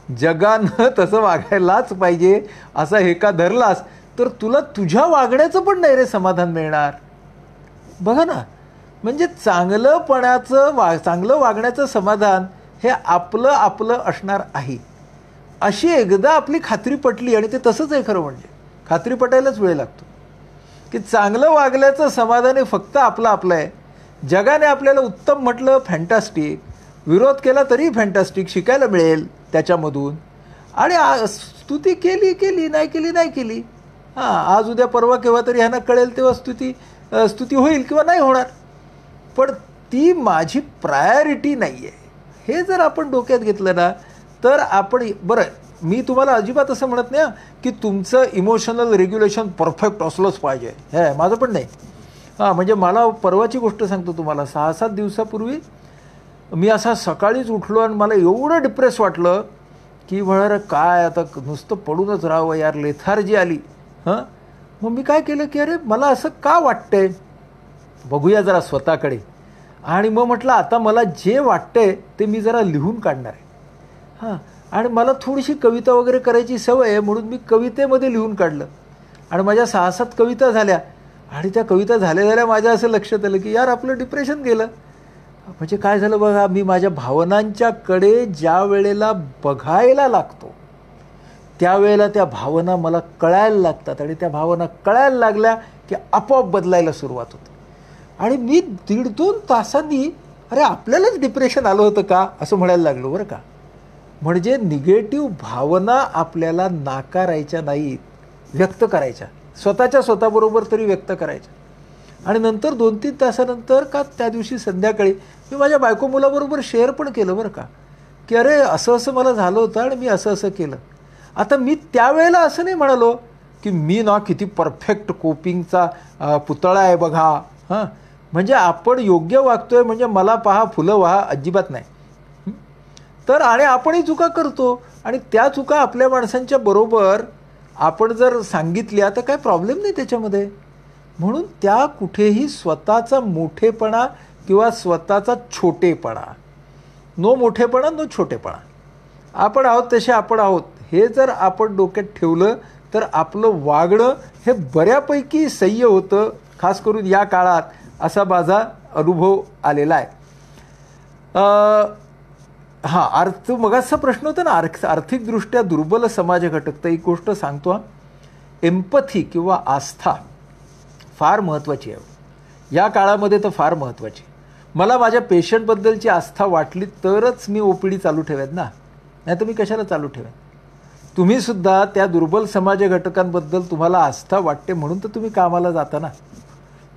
जगानं तसं वागायलाच पाहिजे असा हेका धरलास तर तुला तुझ्या वागण्याचं पण नाही रे समाधान मिळणार. बघा ना, म्हणजे चांगलं वागण्याचं समाधान हे आपलं असणार आहे. अशी एकदा आपली खात्री पटली, आणि ते तसंच आहे खरं म्हणजे, खात्री पटायलाच वेळ लागतो की चांगलं वागल्याचं समाधान हे फक्त आपलं आहे. जगाने आपल्याला उत्तम म्हटलं, फॅन्टॅस्टिक, विरोध केला तरी फॅन्टॅस्टिक, शिकायला मिळेल त्याच्यामधून. आणि स्तुती केली नाही केली, हां, आज उद्या परवा केव्हा तरी ह्यांना कळेल तेव्हा स्तुती होईल किंवा नाही होणार, पण ती माझी प्रायोरिटी नाही आहे. हे जर आपण डोक्यात घेतलं ना तर आपण बरं. मी तुम्हाला अजिबात असं म्हणत नाही की तुमचं इमोशनल रेग्युलेशन परफेक्ट असलंच पाहिजे, हे माझं पण नाही. हां, म्हणजे मला परवाची गोष्ट सांगतो तुम्हाला. 6-7 दिवसापूर्वी मी असा सकाळीच उठलो आणि मला एवढं डिप्रेस वाटलं की म्हणा काय आता नुसतं पडूनच राहावं यार, लेथार्जी आली. हां, मग मी काय केलं की अरे मला असं का वाटतंय, बघूया जरा स्वतःकडे. आणि मग म्हटलं आता मला जे वाटतंय ते मी जरा लिहून काढणार आहे. हां, आणि मला थोडीशी कविता वगैरे करायची सवय आहे म्हणून मी कवितेमध्ये लिहून काढलं. आणि माझ्या 6-7 कविता झाल्या. आणि त्या कविता झाल्या माझ्या असं लक्षात आलं की यार आपलं डिप्रेशन गेलं. म्हणजे काय झालं बघा, मी माझ्या भावनांच्याकडे ज्या वेळेला बघायला लागतो त्यावेळेला त्या भावना मला कळायला लागतात, आणि त्या भावना कळायला लागल्या की आपोआप बदलायला सुरुवात होते. आणि मी 1.5-2 तासांनी अरे आपल्यालाच डिप्रेशन आलं होतं का असं म्हणायला लागलो बरं का. म्हणजे निगेटिव्ह भावना आपल्याला नाकारायच्या नाहीत, व्यक्त करायच्या, स्वतःबरोबर तरी व्यक्त करायच्या. आणि नंतर 2-3 तासानंतर का त्या दिवशी संध्याकाळी मी माझ्या बायको मुलाबरोबर शेअर पण केलं बरं का, की अरे असं मला झालं होतं आणि मी असं केलं. आता मी त्यावेळेला असं नाही म्हणालो की मी ना किती परफेक्ट कोपिंगचा पुतळा आहे बघा. हां, म्हणजे आपण योग्य वागतोय म्हणजे मला पहा फुलं वाहा अजिबात नाही. तर आणि आपणही चुका करतो, आणि त्या चुका आपल्या माणसांच्या बरोबर आपण जर सांगितल्या तर काय प्रॉब्लेम नाही त्याच्यामध्ये. म्हणून त्या कुठेही स्वतःचा मोठेपणा किंवा स्वतःचा छोटेपणा, नो मोठेपणा नो छोटेपणा, आपण आहोत तसे आपण आहोत, हे जर आपण डोक्यात ठेवलं तर आपलं वागणं हे बऱ्यापैकी सह्य होतं. खास करून या काळात असा माझा अनुभव आलेला आहे. हां, मगाचा प्रश्न होता ना, आर्थिकदृष्ट्या दुर्बल समाज घटक. तर एक गोष्ट सांगतो, एम्पथी किंवा आस्था फार महत्त्वाची आहे या काळामध्ये, तर फार महत्त्वाची. मला माझ्या पेशंटबद्दलची आस्था वाटली तरच मी OPD चालू ठेवेन ना, नाही तर मी कशाला चालू ठेवेन. तुम्हीसुद्धा त्या दुर्बल समाज घटकांबद्दल तुम्हाला आस्था वाटते म्हणून तर तुम्ही कामाला जाता ना.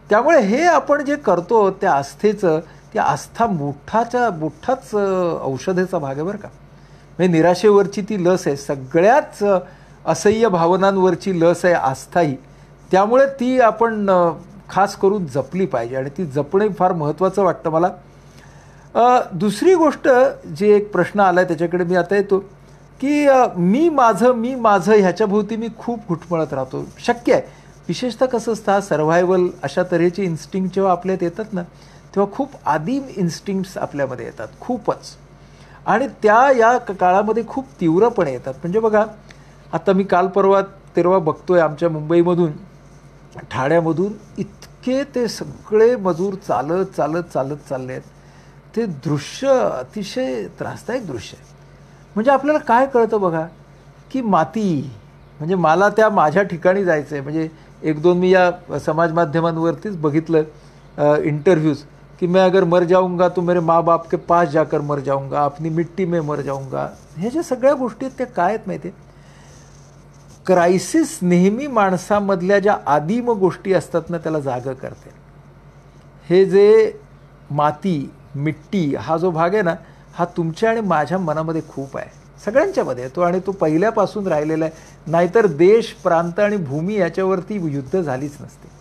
त्यामुळे हे आपण जे करतो त्या आस्थेचं, ती आस्था मोठाच औषधेचा भाग आहे बरं का. म्हणजे निराशेवरची ती लस आहे, सगळ्याच असह्य भावनांवरची लस आहे आस्था ही. त्यामुळे ती आपण खास करून जपली पाहिजे आणि ती जपणे फार महत्त्वाचं वाटतं मला. दुसरी गोष्ट जी एक प्रश्न आला आहे त्याच्याकडे मी आता येतो, की मी माझं ह्याच्याभोवती मी खूप घुटमळत राहतो. शक्य आहे, विशेषतः कसं असतं हा सर्व्हायवल अशा तऱ्हेचे इन्स्टिंक्ट जेव्हा आपल्यात येतात ना, तेव्हा खूप आदिम इन्स्टिंक्ट्स आपल्यामध्ये येतात खूपच, आणि त्या या काळामध्ये खूप तीव्रपणे येतात. म्हणजे बघा, आता मी काल परवा तेरवा बघतोय आमच्या मुंबईमधून ठाण्यामधून इतके ते सगळे मजूर चालत चालले आहेत. ते दृश्य अतिशय त्रासदायक दृश्य आहे. म्हणजे आपल्याला काय कळतं बघा, की माती म्हणजे मला त्या माझ्या ठिकाणी जायचं आहे. म्हणजे एक दोन मी या समाज माध्यमांवरतीच बघितलं इंटरव्ह्यूज, की मैं अगर मर जाऊंगा तो मेरे माँ बाप के पास जाकर मर जाऊंगा, अपनी मिट्टी में मर जाऊंगा. ह्या ज्या सगळ्या गोष्टी आहेत त्या काय आहेत माहिती आहे. क्रायसिस नेहमी माणसामधल्या ज्या आदिम गोष्टी असतात ना त्याला जागं करते. हे जे माती मिट्टी हा जो भाग आहे ना, हा तुमच्या आणि माझ्या मनामध्ये खूप आहे, सगळ्यांच्यामध्ये येतो आणि तो पहिल्यापासून राहिलेला आहे. नाहीतर देश प्रांत आणि भूमी याच्यावरती युद्ध झालीच नसते.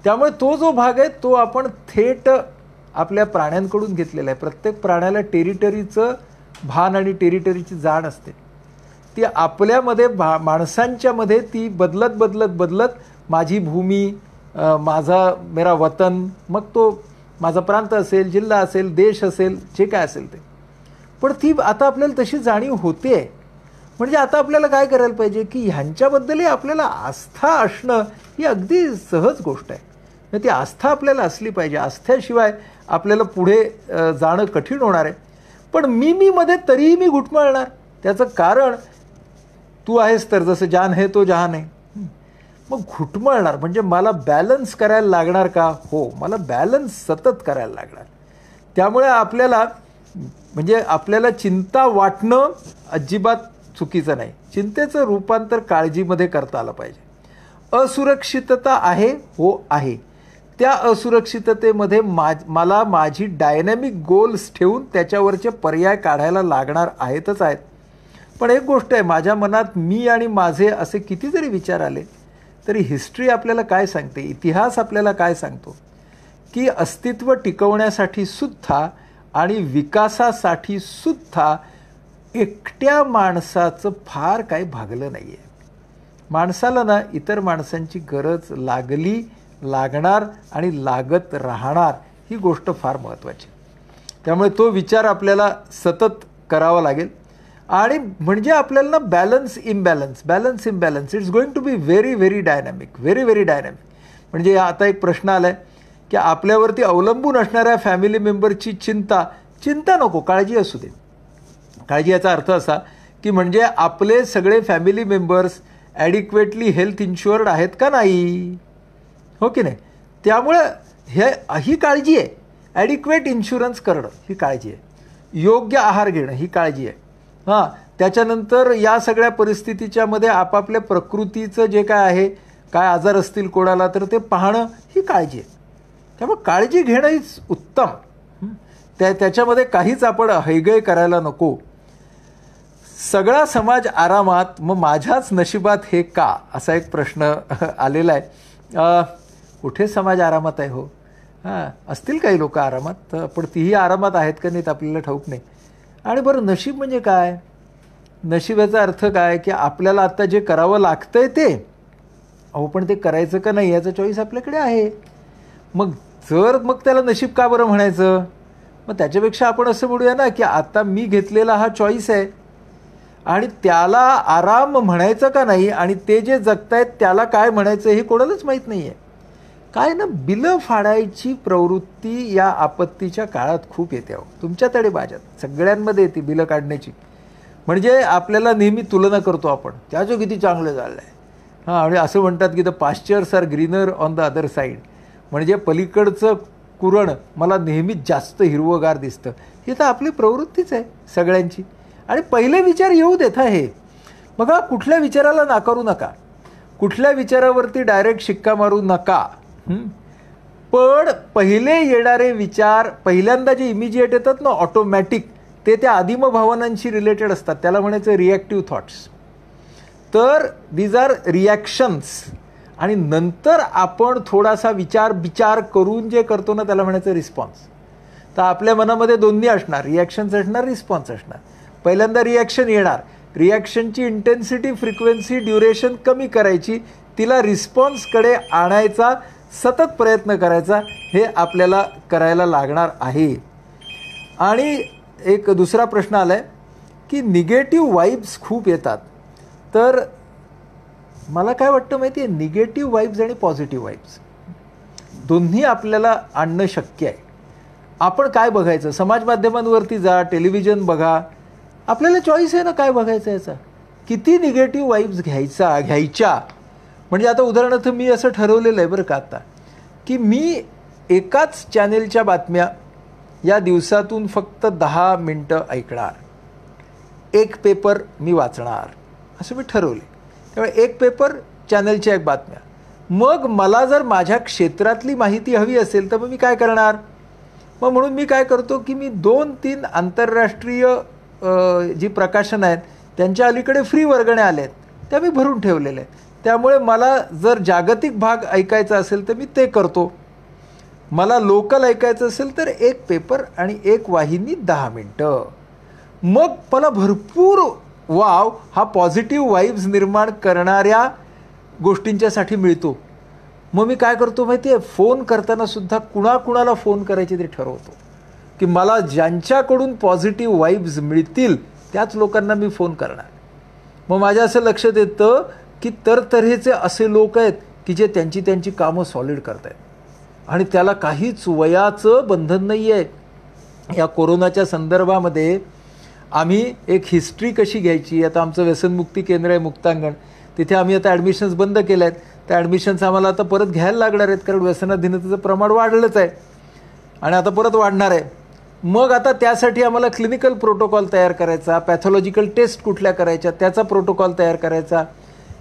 त्यामुळे तो जो भाग आहे तो आपण थेट आपल्या प्राण्यांकडून घेतलेला आहे. प्रत्येक प्राण्याला टेरिटरीचं भान आणि टेरिटरीची जाण असते. ती आपल्यामध्ये माणसांच्यामध्ये ती बदलत माझी भूमी, मेरा वतन, मग तो माझा प्रांत असेल, जिल्हा असेल, देश असेल, जे काय असेल ते. पण ती आता आपल्याला तशी जाणीव होते. म्हणजे आता आपल्याला काय करायला पाहिजे, की ह्यांच्याबद्दलही आपल्याला आस्था असणं ही अगदी सहज गोष्ट आहे. ती आस्था आपल्याला असली पाहिजे. आस्थेशिवाय आपल्याला पुढे जाणं कठीण होणार आहे. पण मध्ये तरीही मी घुटमळणार. त्याचं कारण तू आहेस तर, जसं जान है तो जहान है. मग घुटमळणार म्हणजे मला बॅलन्स करायला लागणार का? हो, मला बॅलन्स सतत करायला लागणार. त्यामुळे आपल्याला चिंता वाटणं अजिबात चुकीचं नाही. चिंतेचं रूपांतर काळजीमध्ये करता आलं पाहिजे. असुरक्षितता आहे, हो आहे. त्या असुरक्षिततेमध्ये मला माझी डायनॅमिक गोल्स ठेवून त्याच्यावरचे पर्याय काढायला लागणार आहेतच आहेत. पण एक गोष्ट आहे, माझ्या मनात मी आणि माझे असे किती जरी विचार आले तरी हिस्ट्री आपल्याला काय सांगते, इतिहास आपल्याला काय सांगतो, की अस्तित्व टिकवण्यासाठी सुद्धा आणि विकासासाठी सुद्धा एकट्या माणसाचं फार काही भागलं नाही आहे. माणसाला ना इतर माणसांची गरज लागली, लागणार आणि लागत राहणार ही गोष्ट फार महत्त्वाची. त्यामुळे तो विचार आपल्याला सतत करावा लागेल. आणि म्हणजे आपल्याला ना balance imbalance it's going to be very dynamic. म्हणजे आता एक प्रश्न आला आहे, की आपल्यावरती अवलंबून असणाऱ्या फॅमिली मेंबरची चिंता नको, काळजी असू दे. काळजी याचा अर्थ असा, की म्हणजे आपले सगळे फॅमिली मेंबर्स ॲडिक्वेटली हेल्थ इन्शुअर्ड आहेत का नाही, हो की नाही. त्यामुळे ही काळजी आहे. ॲडिक्वेट इन्शुरन्स करणं ही काळजी आहे. योग्य आहार घेणं ही काळजी आहे. त्याच्यानंतर या सगळ्या परिस्थितीच्या मध्ये आपापल्या प्रकृतीचं जे काय आहे, काय आजार असतील कोणाला तर ते पाहणं ही काळजी आहे. त्यामुळे काळजी घेणं हीच उत्तम. त्याच्यामध्ये काहीच आपण हैगय करायला नको. सगळा समाज आरामात, मग माझ्याच नशिबात हे का, असा एक प्रश्न आलेला आहे. कुठे समाज आरामात आहे हो. असतील काही लोक आरामात, पण तीही आरामात आहेत का नाहीत आपल्याला ठाऊक नाही. आणि बरं, नशीब म्हणजे काय? नशिबाचा अर्थ काय, की आपल्याला आता जे करावं लागतंय ते, पण ते करायचं का नाही याचा चॉईस आपल्याकडे आहे. मग त्याला नशीब का बरं म्हणायचं? मग त्याच्यापेक्षा आपण असं म्हणूया ना, की आता मी घेतलेला हा चॉईस आहे आणि त्याला आराम म्हणायचं का नाही, आणि ते जे जगतायत त्याला काय म्हणायचं हे कोणालाच माहीत नाही आहे. काय ना, बिलं फाडायची प्रवृत्ती या आपत्तीच्या काळात खूप येते. तुमच्याकडे माझ्यात सगळ्यांमध्ये येते बिलं काढण्याची. म्हणजे आपल्याला नेहमी तुलना करतो आपण, त्याचं किती चांगलं झालं आहे. आणि असं म्हणतात की the pastures are greener on the other side. म्हणजे पलीकडचं कुरण मला नेहमीच जास्त हिरवगार दिसतं. ही तर आपली प्रवृत्तीच आहे सगळ्यांची. आणि पहिले विचार येऊ देत हे बघा, कुठल्या विचाराला नाकारू नका, कुठल्या विचारावरती डायरेक्ट शिक्का मारू नका. पण पहिले येणारे विचार पहिल्यांदा जे इमिजिएट येतात ना ऑटोमॅटिक, ते त्या आदिम भावनांशी रिलेटेड असतात. त्याला म्हणायचं रिॲक्टिव्ह थॉट्स. तर दीज आर रिॲक्शन्स. आणि नंतर आपण थोडासा विचार करून जे करतो ना त्याला म्हणायचं रिस्पॉन्स. तर आपल्या मनामध्ये दोन्ही असणार, रिॲक्शन्स असणार, रिस्पॉन्स असणार. पहिल्यांदा रिॲक्शन येणार, रिॲक्शनची इंटेन्सिटी, फ्रिक्वेन्सी, ड्युरेशन कमी करायची, तिला रिस्पॉन्सकडे आणायचा सतत प्रयत्न करायचा, हे आपल्याला करायला लागणार आहे. आणि एक दुसरा प्रश्न आला आहे की निगेटिव्ह वाईब्स खूप येतात. तर मला काय वाटतं माहिती आहे, निगेटिव्ह वाईब्स आणि पॉझिटिव्ह वाईब्स दोन्ही आपल्याला आणणं शक्य आहे. आपण काय बघायचं, समाज माध्यमांवरती जा, टेलिव्हिजन बघा, आपल्याला चॉईस आहे ना काय बघायचं याचा. किती निगेटिव्ह वाईब्स घ्यायच्या. म्हणजे आता उदाहरणार्थ मी असं ठरवलेलं आहे बरं का आता, की मी एकाच चॅनेलच्या बातम्या या दिवसातून फक्त 10 मिनटं ऐकणार, एक पेपर मी वाचणार, असं मी ठरवले. त्यामुळे एक पेपर, चॅनलच्या एक बातम्या. मग मला जर माझ्या क्षेत्रातली माहिती हवी असेल तर मग मी काय करणार, मग म्हणून मी काय करतो की मी 2-3 आंतरराष्ट्रीय जी प्रकाशनं आहेत त्यांच्या अलीकडे फ्री वर्गण्या आल्या आहेत, त्या मी भरून ठेवलेल्या आहेत. त्यामुळे मला जर जागतिक भाग ऐकायचा असेल तर मी ते करतो, मला लोकल ऐकायचं असेल तर एक पेपर आणि एक वाहिनी 10 मिनटं. मग मला भरपूर वाव हा पॉझिटिव्ह वाईब्स निर्माण करणाऱ्या गोष्टींच्यासाठी मिळतो. मग मी काय करतो माहिती आहे, फोन करताना सुद्धा कुणाकुणाला फोन करायचे ते ठरवतो, की मला ज्यांच्याकडून पॉझिटिव्ह वाईब्स मिळतील त्याच लोकांना मी फोन करणार. मग माझ्या असं लक्षात येतं की तरतऱ्हेचे असे लोक आहेत की जे त्यांची कामं सॉलिड करत आहेत आणि त्याला काहीच वयाचं बंधन नाही आहे. या कोरोनाच्या संदर्भामध्ये आम्ही एक हिस्ट्री कशी घ्यायची, आता आमचं व्यसनमुक्ती केंद्र आहे मुक्तांगण, तिथे आम्ही आता ॲडमिशन्स बंद केल्या आहेत. त्या ॲडमिशन्स आम्हाला आता परत घ्यायला लागणार आहेत, कारण व्यसनाधीनतेचं प्रमाण वाढलंच आहे आणि आता परत वाढणार आहे. मग आता त्यासाठी आम्हाला क्लिनिकल प्रोटोकॉल तयार करायचा, पॅथॉलॉजिकल टेस्ट कुठल्या करायच्या त्याचा प्रोटोकॉल तयार करायचा.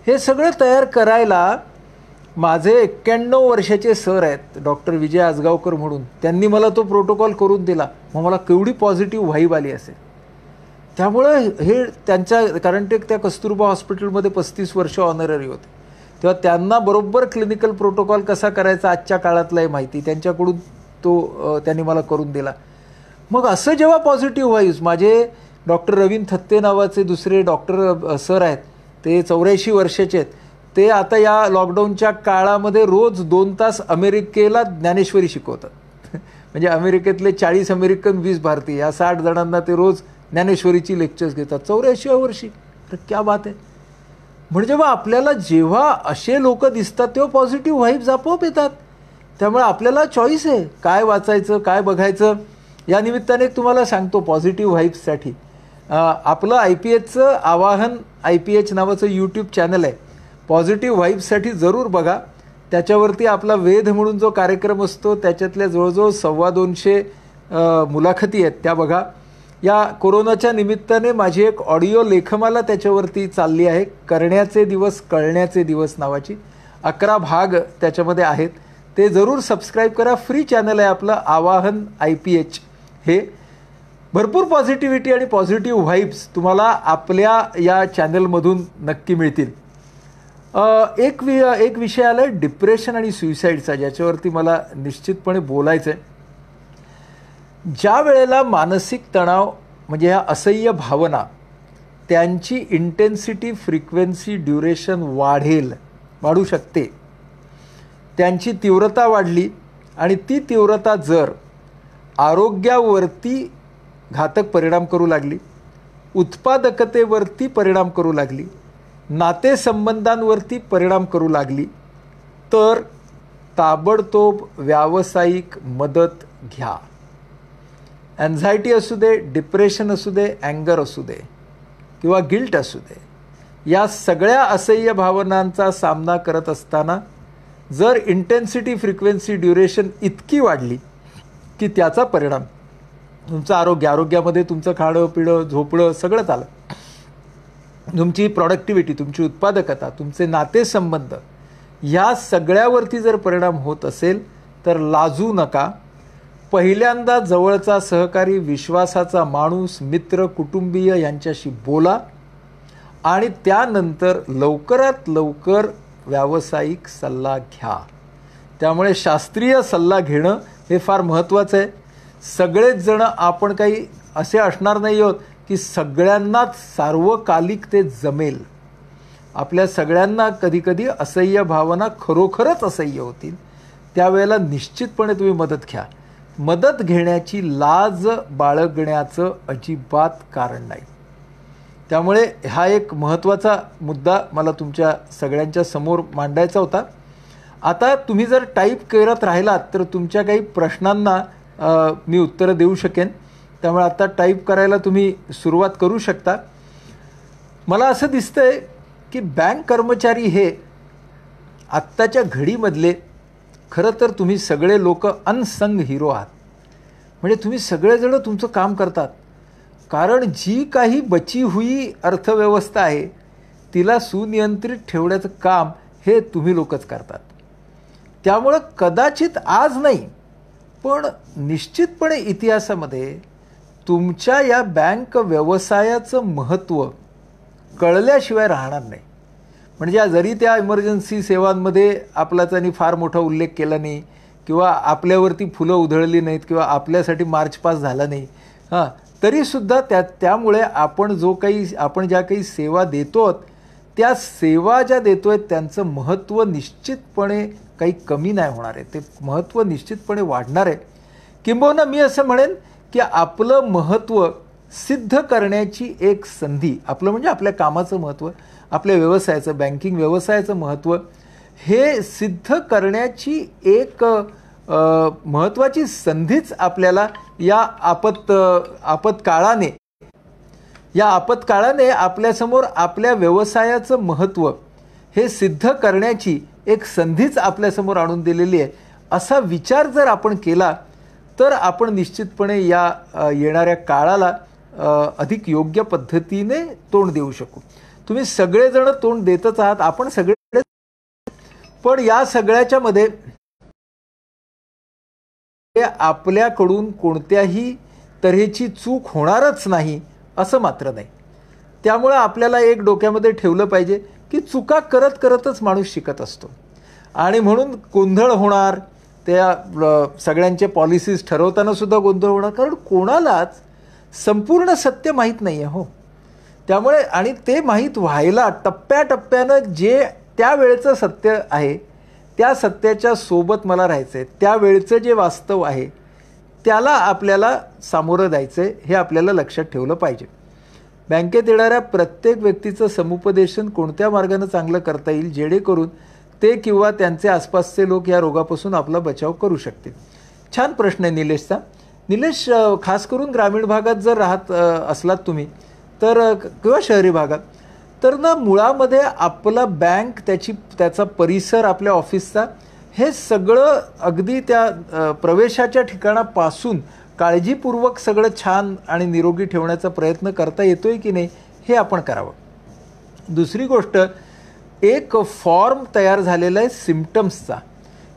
हे सगळं तयार करायला माझे 91 वर्षाचे सर आहेत, डॉक्टर विजय आजगावकर म्हणून, त्यांनी मला तो प्रोटोकॉल करून दिला. मग मला केवढी पॉझिटिव्ह व्हाईब आली असेल. त्यामुळं हे त्यांच्या, कारण ते त्या कस्तुरबा हॉस्पिटलमध्ये 35 वर्ष ऑनररी होते, तेव्हा त्यांना बरोबर क्लिनिकल प्रोटोकॉल कसा करायचा आजच्या काळातला आहे माहिती, त्यांच्याकडून तो त्यांनी मला करून दिला. मग असं जेव्हा पॉझिटिव्ह व्हाईब्स, माझे डॉक्टर रवींद्र थत्ते नावाचे दुसरे डॉक्टर सर आहेत, ते 84 वर्षाचे आहेत, ते आता या लॉकडाऊनच्या काळामध्ये रोज 2 तास अमेरिकेला ज्ञानेश्वरी शिकवतात. म्हणजे अमेरिकेतले 40 अमेरिकन, 20 भारतीय, या 60 जणांना ते रोज ज्ञानेश्वरीची लेक्चर्स घेतात 84व्या वर्षी. तर क्या बात आहे. म्हणजे आपल्याला जेव्हा असे लोक दिसतात तेव्हा पॉझिटिव्ह व्हाईब्स आपोआप येतात. त्यामुळे आपल्याला चॉईस आहे काय वाचायचं, काय बघायचं. या निमित्ताने तुम्हाला सांगतो पॉझिटिव्ह व्हाईब्ससाठी आपलं IPHचं आवाहन IPH नावाचं यूट्यूब चॅनल आहे. पॉझिटिव्ह व्हाईब्ससाठी जरूर बघा. त्याच्यावरती आपला वेध म्हणून जो कार्यक्रम असतो त्याच्यातल्या जवळजवळ 225 मुलाखती आहेत त्या बघा. या कोरोनाच्या निमित्ताने माझी एक ऑडिओ लेखमाला त्याच्यावरती चालली आहे, करण्याचे दिवस कळण्याचे दिवस नावाची. 11 भाग त्याच्यामध्ये आहेत, ते जरूर सबस्क्राईब करा. फ्री चॅनल आहे आपलं आवाहन IPH. हे भरपूर पॉझिटिव्हिटी आणि पॉझिटिव्ह व्हाईब्स तुम्हाला आपल्या या चॅनलमधून नक्की मिळतील. एक विषय आला आहे डिप्रेशन आणि सुसाईडचा, ज्याच्यावरती मला निश्चितपणे बोलायचं आहे. ज्या वेळेला मानसिक तणाव म्हणजे ह्या असह्य भावना, त्यांची इंटेन्सिटी, फ्रिक्वेन्सी, ड्युरेशन वाढू शकते, त्यांची तीव्रता वाढली आणि ती तीव्रता जर आरोग्यावरती घातक परिणाम करू लागली, उत्पादकतेवरती परिणाम करू लागली, नातेसंबंधांवरती परिणाम करू लागली, तर ताबडतोब व्यावसायिक मदत घ्या. अँझायटी असू दे, डिप्रेशन असू दे, अँगर असू दे किंवा गिल्ट असू दे, या सगळ्या असह्य भावनांचा सामना करत असताना जर इंटेन्सिटी, फ्रिक्वेन्सी, ड्युरेशन इतकी वाढली की त्याचा परिणाम तुमचं आरोग्यामध्ये तुमचं खाणं पिणं झोपणं सगळंच आलं, तुमची प्रॉडक्टिव्हिटी, तुमची उत्पादकता, तुमचे नातेसंबंध, या सगळ्यावरती जर परिणाम होत असेल तर लाजू नका. पहिल्यांदा जवळचा सहकारी, विश्वासाचा माणूस, मित्र, कुटुंबीय यांच्याशी बोला आणि त्यानंतर लवकरात लवकर व्यावसायिक सल्ला घ्या. त्यामुळे शास्त्रीय सल्ला घेणं हे फार महत्त्वाचं आहे. सगळेच जण आपण काही असे असणार नाही आहोत की सगळ्यांनाच सार्वकालिक ते जमेल. आपल्या सगळ्यांना कधीकधी असह्य भावना खरोखरच असह्य होतील. त्यावेळेला निश्चितपणे तुम्ही मदत घ्या. मदत घेण्याची लाज बाळगण्याचं अजिबात कारण नाही. त्यामुळे हा एक महत्त्वाचा मुद्दा मला तुमच्या सगळ्यांच्या समोर मांडायचा होता. आता तुम्ही जर टाईप करत राहिलात तर तुमच्या काही प्रश्नांना मी उत्तरं देऊ शकेन. त्यामुळे आता टाईप करायला तुम्ही सुरुवात करू शकता. मला असं दिसतंय की बँक कर्मचारी हे आत्ताच्या घडीमधले खरं तर तुम्ही सगळे लोक अनसंग हिरो आहात. म्हणजे तुम्ही सगळेजण तुमचं काम करतात. कारण जी काही बची हुई अर्थव्यवस्था आहे तिला सुनियंत्रित ठेवण्याचं काम हे तुम्ही लोकच करतात. त्यामुळं कदाचित आज नाही पण निश्चितपणे इतिहासामध्ये तुमच्या या बँक व्यवसायाचं महत्त्व कळल्याशिवाय राहणार नाही. म्हणजे जरी त्या इमर्जन्सी सेवांमध्ये आपला त्यांनी फार मोठा उल्लेख केला नाही किंवा आपल्यावरती फुलं उधळली नाहीत किंवा आपल्यासाठी मार्च पास झाला नाही, तरीसुद्धा त्यामुळे आपण ज्या काही सेवा देतो त्या सेवा ज्या देतो आहेत त्यांचं महत्त्व निश्चितपणे काही कमी नाही होणार आहे. ते महत्त्व निश्चितपणे वाढणार आहे. किंबहुना मी असं म्हणेन की आपलं महत्त्व सिद्ध करण्याची एक संधी, आपलं म्हणजे आपल्या कामाचं महत्त्व, आपल्या व्यवसायाचं, बँकिंग व्यवसायाचं महत्त्व हे सिद्ध करण्याची एक महत्त्वाची संधीच आपल्याला या आपत्काळाने आपल्यासमोर आपल्या व्यवसायाचं महत्त्व हे सिद्ध करण्याची एक संधीच आपल्यासमोर आणून दिलेली आहे. असा विचार जर आपण केला तर आपण निश्चितपणे या येणाऱ्या काळाला अधिक योग्य पद्धतीने तोंड देऊ शकू. तुम्ही सगळेजण तोंड देतच आहात, आपण सगळे, पण या सगळ्याच्या मध्ये आपल्याकडून कोणत्याही तऱ्हेची चूक होणारच नाही असं मात्र नाही. त्यामुळे आपल्याला एक डोक्यामध्ये ठेवलं पाहिजे की चुका करत करतच माणूस शिकत असतो आणि म्हणून गोंधळ होणार, त्या सगळ्यांचे पॉलिसीज ठरवताना सुद्धा गोंधळ होणार, कारण कोणालाच संपूर्ण सत्य माहीत नाही आहे. हो, त्यामुळे आणि ते माहीत व्हायला टप्प्याटप्प्यानं जे त्यावेळेचं सत्य आहे त्या सत्याच्या सोबत मला राहायचं आहे, त्यावेळेचं जे वास्तव आहे त्याला आपल्याला सामोरं जायचं आहे, हे आपल्याला लक्षात ठेवलं पाहिजे. बँकेत येणाऱ्या प्रत्येक व्यक्तीचं समुपदेशन कोणत्या मार्गाने चांगलं करता येईल जेणेकरून ते किंवा त्यांचे आसपासचे लोक या रोगापासून आपला बचाव करू शकतील. छान प्रश्न आहे निलेशचा. निलेश, खास करून ग्रामीण भागात जर राहत असलात तुम्ही तर किंवा शहरी भागात तर ना मुळामध्ये आपला बँक, त्याचा परिसर, आपल्या ऑफिसचा हे सगळं अगदी त्या प्रवेशाच्या ठिकाणापासून काळजीपूर्वक सगळं छान आणि निरोगी ठेवण्याचा प्रयत्न करता येतोय की नाही हे आपण करावं. दुसरी गोष्ट, एक फॉर्म तयार झालेला आहे सिम्पटम्सचा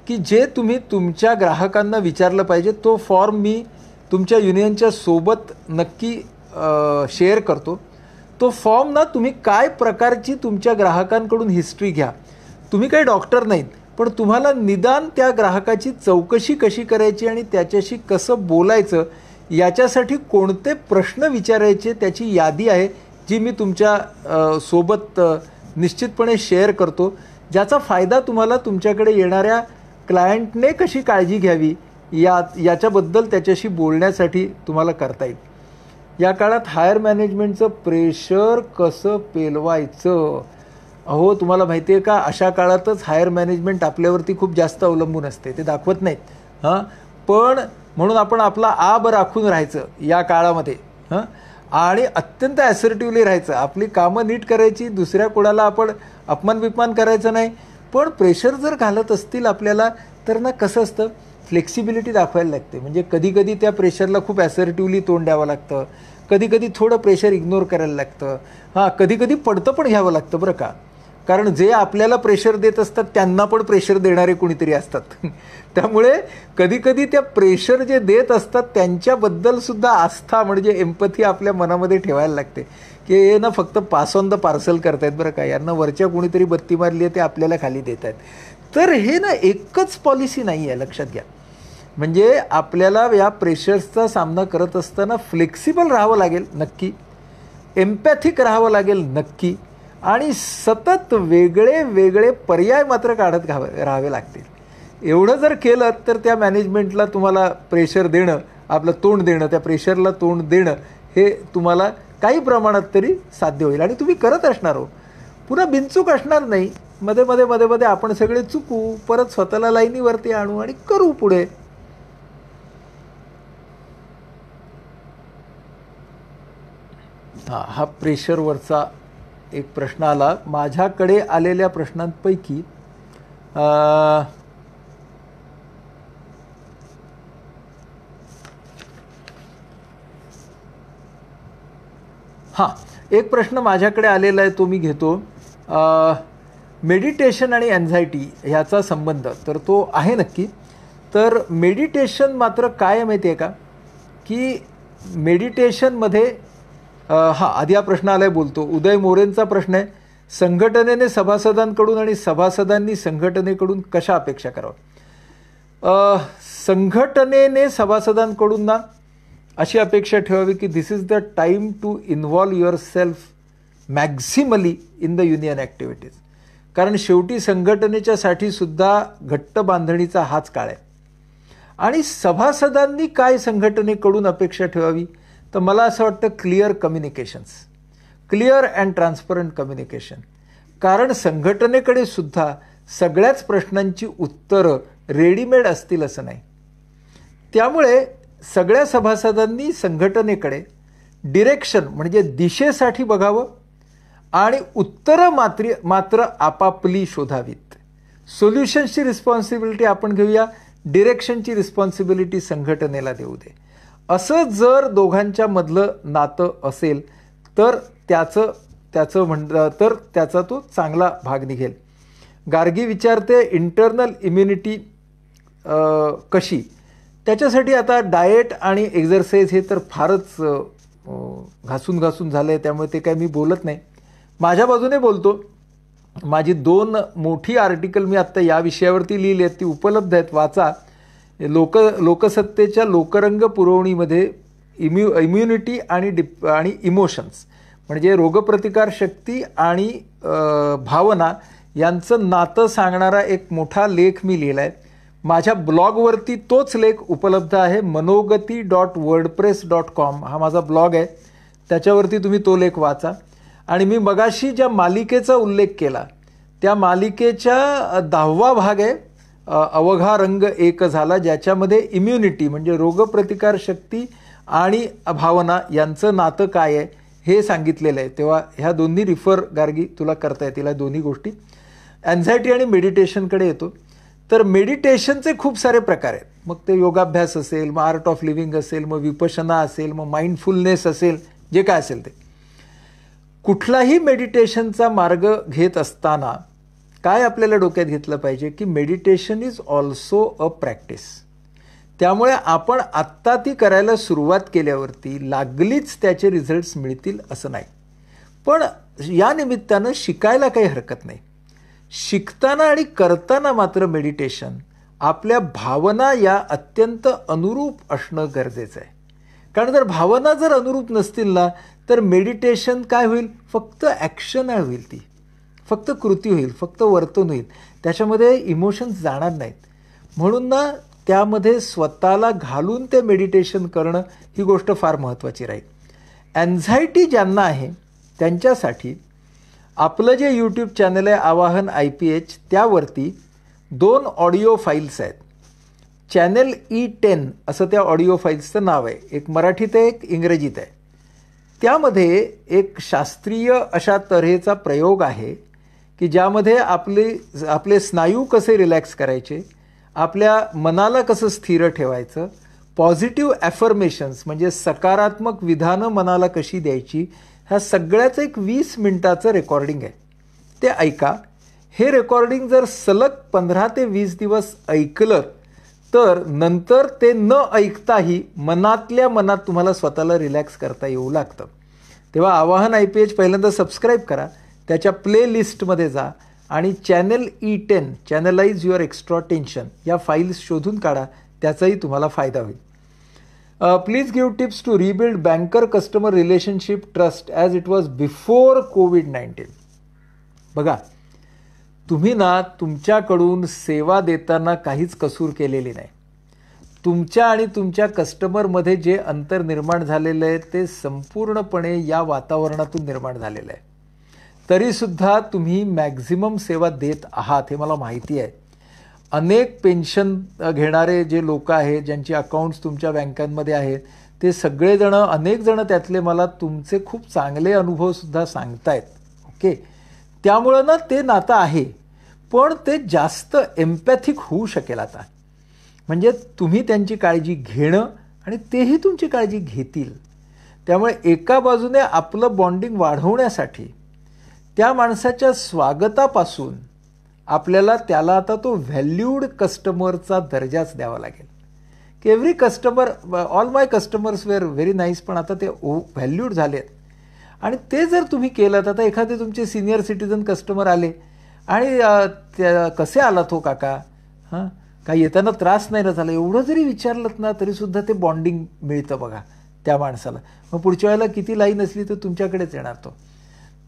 की जे तुम्ही तुमच्या ग्राहकांना विचारलं पाहिजे. तो फॉर्म मी तुमच्या युनियनच्या सोबत नक्की शेअर करतो. तो फॉर्म ना तुम्ही काय प्रकारची तुमच्या ग्राहकांकडून हिस्ट्री घ्या. तुम्ही काही डॉक्टर नाहीत पण तुम्हाला निदान त्या ग्राहकाची चौकशी कशी करायची आणि त्याच्याशी कसं बोलायचं याच्यासाठी कोणते प्रश्न विचारायचे त्याची यादी आहे जी मी तुमच्या सोबत निश्चितपणे शेअर करतो, ज्याचा फायदा तुम्हाला तुमच्याकडे येणाऱ्या क्लायंटने कशी काळजी घ्यावी याच्याबद्दल त्याच्याशी बोलण्यासाठी तुम्हाला करता येईल. या काळात हायर मॅनेजमेंटचं प्रेशर कसं पेलवायचं? अहो, तुम्हाला माहिती आहे का, अशा काळातच हायर मॅनेजमेंट आपल्यावरती खूप जास्त अवलंबून असते, ते दाखवत नाहीत. पण म्हणून आपण आपला आब राखून राहायचं या काळामध्ये आणि अत्यंत ॲसर्टिव्हली राहायचं. आपली कामं नीट करायची, दुसऱ्या कोणाला आपण अपमान करायचं नाही. पण प्रेशर जर घालत असतील आपल्याला तर ना कसं असतं, फ्लेक्सिबिलिटी दाखवायला लागते. म्हणजे कधीकधी त्या प्रेशरला खूप ॲसर्टिव्हली तोंड द्यावं लागतं, कधीकधी थोडं प्रेशर इग्नोर करायला लागतं, कधीकधी पडतं पण घ्यावं लागतं बरं का. कारण जे आपल्याला प्रेशर देत असतात त्यांना पण प्रेशर देणारे कुणीतरी असतात. त्यामुळे कधीकधी त्या प्रेशर जे देत असतात त्यांच्याबद्दल सुद्धा आस्था म्हणजे एम्पथी आपल्या मनामध्ये ठेवायला लागते, की हे ना फक्त पास ऑन द पार्सल करतायत बरं का, यांना वरच्या कुणीतरी बत्ती मारली आहे ते आपल्याला खाली देत आहेत. तर हे ना एकच पॉलिसी नाही आहे, लक्षात घ्या. म्हणजे आपल्याला या प्रेशर्सचा सामना करत असताना फ्लेक्सिबल राहावं लागेल नक्की, एम्पॅथिक राहावं लागेल नक्की, आणि सतत वेगळे वेगळे पर्याय मात्र काढत राहावे लागतील. एवढं जर केलं तर त्या मॅनेजमेंटला तुम्हाला प्रेशर देणं, आपलं तोंड देणं, त्या प्रेशरला तोंड देणं हे तुम्हाला काही प्रमाणात तरी साध्य होईल. आणि तुम्ही करत असणार हो, पुन्हा बिनचूक असणार नाही. मध्ये मध्ये मध्ये मध्ये आपण सगळे चुकू, परत स्वतःला लाईनीवरती आणू आणि करू पुढे. हा प्रेशरवरचा एक प्रश्न आला. माझ्याकडे आलेल्या प्रश्नांपैकी एक प्रश्न माझ्याकडे आलेला आहे, तो मी घेतो. मेडिटेशन आणि एन्झायटी ह्याचा संबंध तर तो आहे नक्की. तर मेडिटेशन मात्र काय माहिती आहे का, की मेडिटेशनमध्ये आधी हा प्रश्न आलाय बोलतो. उदय मोरेंचा प्रश्न आहे, संघटनेने सभासदांकडून आणि सभासदांनी संघटनेकडून कशा अपेक्षा कराव्या. संघटनेने सभासदांकडून ना अशी अपेक्षा ठेवावी की this is the time to involve yourself maximally in the union activities. कारण शेवटी संघटनेच्यासाठी सुद्धा घट्ट बांधणीचा हाच काळ आहे. आणि सभासदांनी काय संघटनेकडून अपेक्षा ठेवावी, तर मला असं वाटतं clear communications, clear and transparent communication. कारण संघटनेकडे सुद्धा सगळ्याच प्रश्नांची उत्तरं रेडीमेड असतील असं नाही. त्यामुळे सगळ्या सभासदांनी संघटनेकडे डिरेक्शन म्हणजे दिशेसाठी बघावं आणि उत्तरं मात्र आपापली शोधावीत. सोल्युशन्सची रिस्पॉन्सिबिलिटी आपण घेऊया, डिरेक्शनची रिस्पॉन्सिबिलिटी संघटनेला देऊ दे. असं जर दोघांच्या मधलं नातं असेल तर त्याचा तो चांगला भाग निघेल. गार्गी विचारते इंटरनल इम्युनिटी कशी. त्याच्यासाठी आता डाएट आणि एक्झरसाईज हे तर फारच घासून झालं आहे, त्यामुळे ते काय मी बोलत नाही. माझ्या बाजूने बोलतो. माझी 2 मोठी आर्टिकल मी आत्ता या विषयावरती लिहिली आहेत, ती उपलब्ध आहेत, वाचा. लोकसत्तेच्या लोकरंग पुरवणीमध्ये इम्युनिटी आणि इमोशन्स म्हणजे रोगप्रतिकार शक्ती आणि भावना यांचं नातं सांगणारा एक मोठा लेख मी लिहिला आहे. माझ्या ब्लॉगवरती तोच लेख उपलब्ध आहे. manogati.wordpress.com हा माझा ब्लॉग आहे, त्याच्यावरती तुम्ही तो लेख वाचा. आणि मी मगाशी ज्या मालिकेचा उल्लेख केला त्या मालिकेच्या 10वा भाग आहे, अवघा रंग एक झाला, ज्याच्यामध्ये इम्युनिटी म्हणजे रोगप्रतिकार शक्ती आणि भावना यांचं नातं काय आहे हे सांगितलेलं आहे. तेव्हा ह्या दोन्ही रिफर गार्गी तुला करता येतील, दोन्ही गोष्टी. एन्झायटी आणि मेडिटेशनकडे येतो. तर मेडिटेशनचे खूप सारे प्रकार आहेत. मग ते योगाभ्यास असेल, मग आर्ट ऑफ लिव्हिंग असेल, मग विपशना असेल, मग माइंडफुलनेस असेल, जे काय असेल ते. कुठलाही मेडिटेशनचा मार्ग घेत असताना काय आपल्याला डोक्यात घेतलं पाहिजे की meditation is also a practice. त्यामुळे आपण आत्ता ती करायला सुरुवात केल्यावरती लागलीच त्याचे रिझल्ट्स मिळतील असं नाही. पण या निमित्तानं शिकायला काही हरकत नाही. शिकताना आणि करताना मात्र मेडिटेशन आपल्या भावना या अत्यंत अनुरूप असणं गरजेचं आहे. कारण जर भावना जर अनुरूप नसतील ना तर मेडिटेशन काय होईल, फक्त ॲक्शन होईल, ती फक्त कृती होईल, फक्त वर्तन होईल, त्याच्यामध्ये इमोशन्स जाणार नाहीत. म्हणून ना त्यामध्ये स्वतःला घालून ते मेडिटेशन करणं ही गोष्ट फार महत्त्वाची राहील. एन्झायटी ज्यांना आहे त्यांच्यासाठी आपलं जे यूट्यूब चॅनल आहे आवाहन IPH, त्यावरती 2 ऑडिओ फाईल्स आहेत. चॅनल E10 असं त्या ऑडिओ फाईल्सचं नाव आहे. एक मराठीत आहे, एक इंग्रजीत आहे. त्यामध्ये एक शास्त्रीय अशा तऱ्हेचा प्रयोग आहे की ज्यामध्ये आपले स्नायू कसे रिलॅक्स करायचे, आपल्या मनाला कसं स्थिर ठेवायचं, पॉझिटिव्ह ॲफर्मेशन्स म्हणजे सकारात्मक विधानं मनाला कशी द्यायची, ह्या सगळ्याचं एक 20 मिनिटाचं रेकॉर्डिंग आहे. ते ऐका. हे रेकॉर्डिंग जर सलग 15 ते 20 दिवस ऐकलं तर नंतर ते न ऐकताही मनातल्या मनात तुम्हाला स्वतःला रिलॅक्स करता येऊ लागतं. तेव्हा आवाहन IPH पहिल्यांदा सबस्क्राईब करा, त्याच्या प्लेलिस्टमध्ये जा आणि channel E10 channelize your extra tension या फाईल्स शोधून काढा, त्याचाही तुम्हाला फायदा होईल. Please give tips to rebuild banker customer relationship trust as it was before COVID-19. बघा, तुम्ही ना तुमच्याकडून सेवा देताना काहीच कसूर केलेली नाही. तुमच्या आणि तुमच्या कस्टमरमध्ये जे अंतर निर्माण झालेलं आहे ते संपूर्णपणे या वातावरणातून निर्माण झालेलं आहे. तरीसुद्धा तुम्ही मॅक्झिमम सेवा देत आहात हे मला माहिती आहे. अनेक पेन्शन घेणारे जे लोक आहेत, ज्यांची अकाउंट्स तुमच्या बँकांमध्ये आहेत, ते सगळेजण, अनेक जण त्यातले मला तुमचे खूप चांगले अनुभवसुद्धा सांगतायत. ओके, त्यामुळं ना ते नातं आहे, पण ते जास्त एम्पॅथिक होऊ शकेल आता. म्हणजे तुम्ही त्यांची काळजी घेणं आणि तेही तुमची काळजी घेतील. त्यामुळे एका बाजूने आपलं बॉन्डिंग वाढवण्यासाठी त्या माणसाच्या स्वागतापासून आपल्याला त्याला आता तो व्हॅल्यूड कस्टमरचा दर्जाच द्यावा लागेल की एव्हरी कस्टमर, ऑल माय कस्टमर्स वेअर व्हेरी नाईस, पण आता ते व्हॅल्यूड झाले आहेत. आणि ते जर तुम्ही केलं तर आता एखादे तुमचे सिनियर सिटीजन कस्टमर आले आणि कसे आला तो काका, हां काही येताना त्रास नाही ना झाला, एवढं जरी विचारलं ना तरीसुद्धा ते बॉन्डिंग मिळतं बघा त्या माणसाला. मग पुढच्या वेळेला किती लाईन असली तर तुमच्याकडेच येणार तो.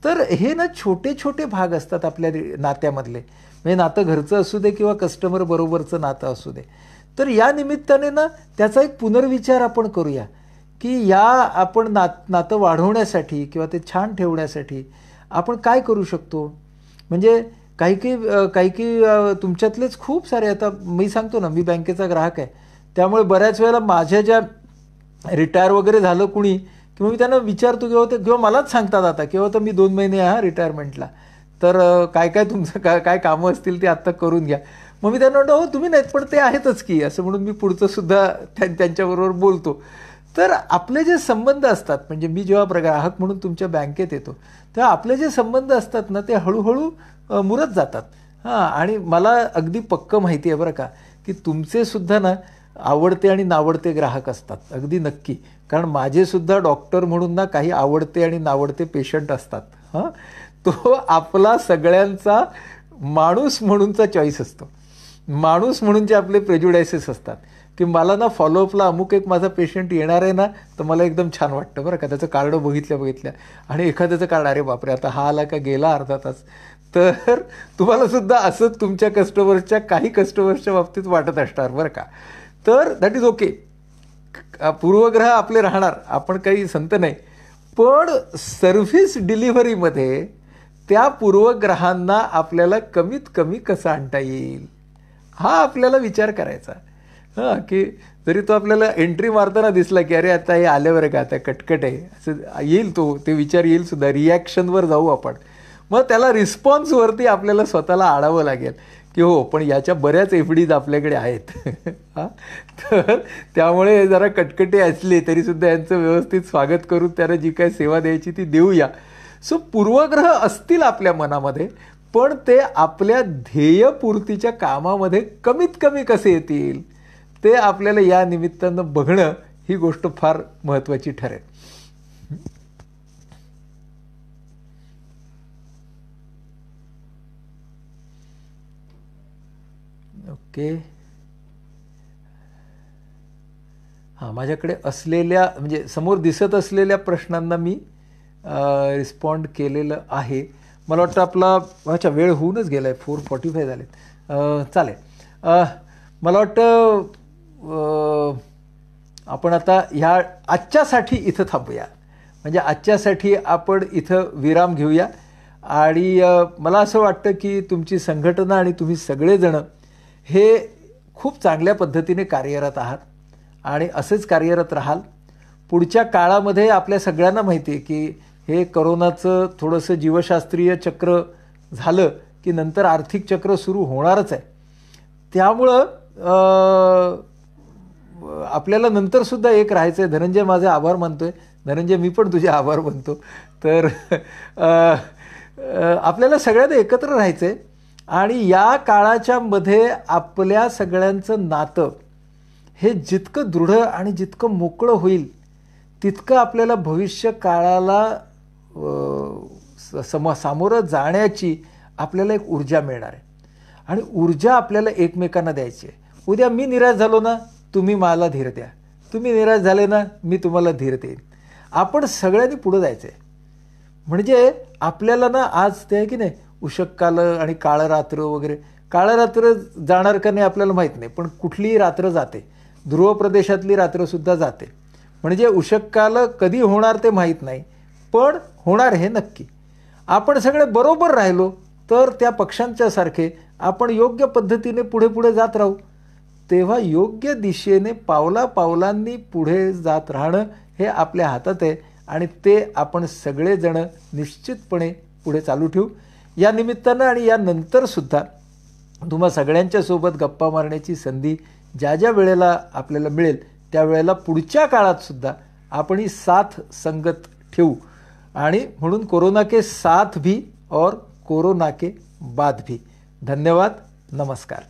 तर हे ना छोटे छोटे भाग असतात आपल्या नात्यामधले, म्हणजे नातं घरचं असू दे किंवा कस्टमर बरोबरचं नातं असू दे. तर या निमित्ताने ना त्याचा एक पुनर्विचार आपण करूया की या आपण नातं वाढवण्यासाठी किंवा ते छान ठेवण्यासाठी आपण काय करू शकतो. म्हणजे काही तुमच्यातलेच खूप सारे, आता मी सांगतो ना, मी बँकेचा ग्राहक आहे, त्यामुळे बऱ्याच वेळेला माझ्या ज्या रिटायर वगैरे झालं कुणी किंवा मी त्यांना विचारतो किंवा मलाच सांगतात आता किंवा तर मी 2 महिने रिटायरमेंटला, तर काय तुमचं काय कामं असतील ते आत्ता करून घ्या. मग मी त्यांना म्हणतो, हो तुम्ही नाहीत पण ते आहेतच की, असं म्हणून मी पुढचं सुद्धा त्यांच्याबरोबर बोलतो. तर आपले जे संबंध असतात, म्हणजे मी जेव्हा ग्राहक म्हणून तुमच्या बँकेत येतो तेव्हा आपले जे संबंध असतात ना ते हळूहळू मुरत जातात. आणि मला अगदी पक्क माहिती आहे बरं का की तुमचे सुद्धा ना आवडते आणि नावडते ग्राहक असतात, अगदी नक्की. कारण माझे सुद्धा डॉक्टर म्हणून ना काही आवडते आणि नावडते पेशंट असतात. तो आपला सगळ्यांचा माणूस म्हणूनचा चॉईस असतो. माणूस म्हणूनचे आपले प्रेज्युडायसेस असतात की मला ना फॉलोअपला अमुक एक माझा पेशंट येणार आहे ना, तर मला एकदम छान वाटतं बरं का, त्याचं कार्ड बघितल्या आणि एखाद्याचं कार्ड, अरे बापरे आता हा आला का गेला अर्धा तास. तर तुम्हाला सुद्धा असंच तुमच्या कस्टमर्सच्या काही कस्टमर्सच्या बाबतीत वाटत असणार बरं का. तर दॅट इज ओके, पूर्वग्रह आपले राहणार, आपण काही संत नाही. पण सर्व्हिस डिलिव्हरीमध्ये त्या पूर्वग्रहांना आपल्याला कमीत कमी कसं आणता येईल हा आपल्याला विचार करायचा. की जरी तो आपल्याला एंट्री मारताना दिसला की अरे आता हे आल्यावर का आता कटकट आहे असं येईल, ते विचार येईल सुद्धा, रिॲक्शनवर जाऊ आपण. मग त्याला रिस्पॉन्सवरती आपल्याला स्वतःला आणावं लागेल की हो पण याच्या बऱ्याच एफडीज आपल्याकडे आहेत. तर त्यामुळे जरा कटकटे असले तरीसुद्धा यांचं व्यवस्थित स्वागत करून त्यांना जी काय सेवा द्यायची ती देऊया. सो पूर्वग्रह असतील आपल्या मनामध्ये, पण ते आपल्या ध्येयपूर्तीच्या कामामध्ये कमीत कमी कसे येतील ते आपल्याला या निमित्तानं बघणं ही गोष्ट फार महत्त्वाची ठरेल. ओके, माझ्याकडे असलेल्या म्हणजे समोर दिसत असलेल्या प्रश्नांना मी रिस्पॉन्ड केलेलं आहे. मला वाटतं आपला वेळ होऊनच गेला आहे, 4:45 झाले. चालेल, मला वाटतं आपण आता ह्या आजच्यासाठी इथं थांबूया. म्हणजे आजच्यासाठी आपण इथं विराम घेऊया. आणि मला असं वाटतं की तुमची संघटना आणि तुम्ही सगळेजणं हे खूप चांगल्या पद्धतीने कार्यरत आहात आणि असेच कार्यरत राहाल. पुढच्या काळामध्ये आपल्या सगळ्यांना माहिती आहे की हे करोनाचं थोडंसं जीवशास्त्रीय चक्र झालं की नंतर आर्थिक चक्र सुरू होणारच आहे. त्यामुळं आपल्याला नंतरसुद्धा एक राहायचं आहे. धनंजय माझे आभार मानतोय. धनंजय मी पण तुझे आभार मानतो. तर आपल्याला सगळ्यांना एकत्र राहायचं आहे आणि या काळाच्या मध्ये आपल्या सगळ्यांचं नातं हे जितकं दृढ आणि जितकं मोकळं होईल तितकं आपल्याला भविष्य काळाला सामोरं जाण्याची आपल्याला एक ऊर्जा मिळणार आहे आणि ऊर्जा आपल्याला एकमेकांना द्यायची आहे. उद्या मी निराश झालो ना, तुम्ही मला धीर द्या. तुम्ही निराश झाले ना, मी तुम्हाला धीर देईन. आपण सगळ्यांनी पुढे जायचं आहे. म्हणजे आपल्याला ना आज ते आहे की नाही, उषःकाल आणि काळं रात्र वगैरे, काळं रात्र जाणार का नाही आपल्याला माहीत नाही, पण कुठलीही रात्र जाते. ध्रुव प्रदेशातली रात्रसुद्धा जाते. म्हणजे उषःकाल कधी होणार ते माहीत नाही, पण होणार हे नक्की. आपण सगळे बरोबर राहिलो तर त्या पक्ष्यांच्या सारखे आपण योग्य पद्धतीने पुढे पुढे जात राहू. तेव्हा योग्य दिशेने पावला पावलांनी पुढे जात राहणं हे आपल्या हातात आहे आणि ते आपण सगळेजण निश्चितपणे पुढे चालू ठेवू. या निमित्तानं आणि यानंतरसुद्धा तुम्हा सगळ्यांच्या सोबत गप्पा मारण्याची संधी ज्या ज्या वेळेला आपल्याला मिळेल त्यावेळेला पुढच्या काळातसुद्धा आपण ही साथ संगत ठेवू. आणि म्हणून कोरोना के साथ भी और कोरोना के बाद भी. धन्यवाद. नमस्कार.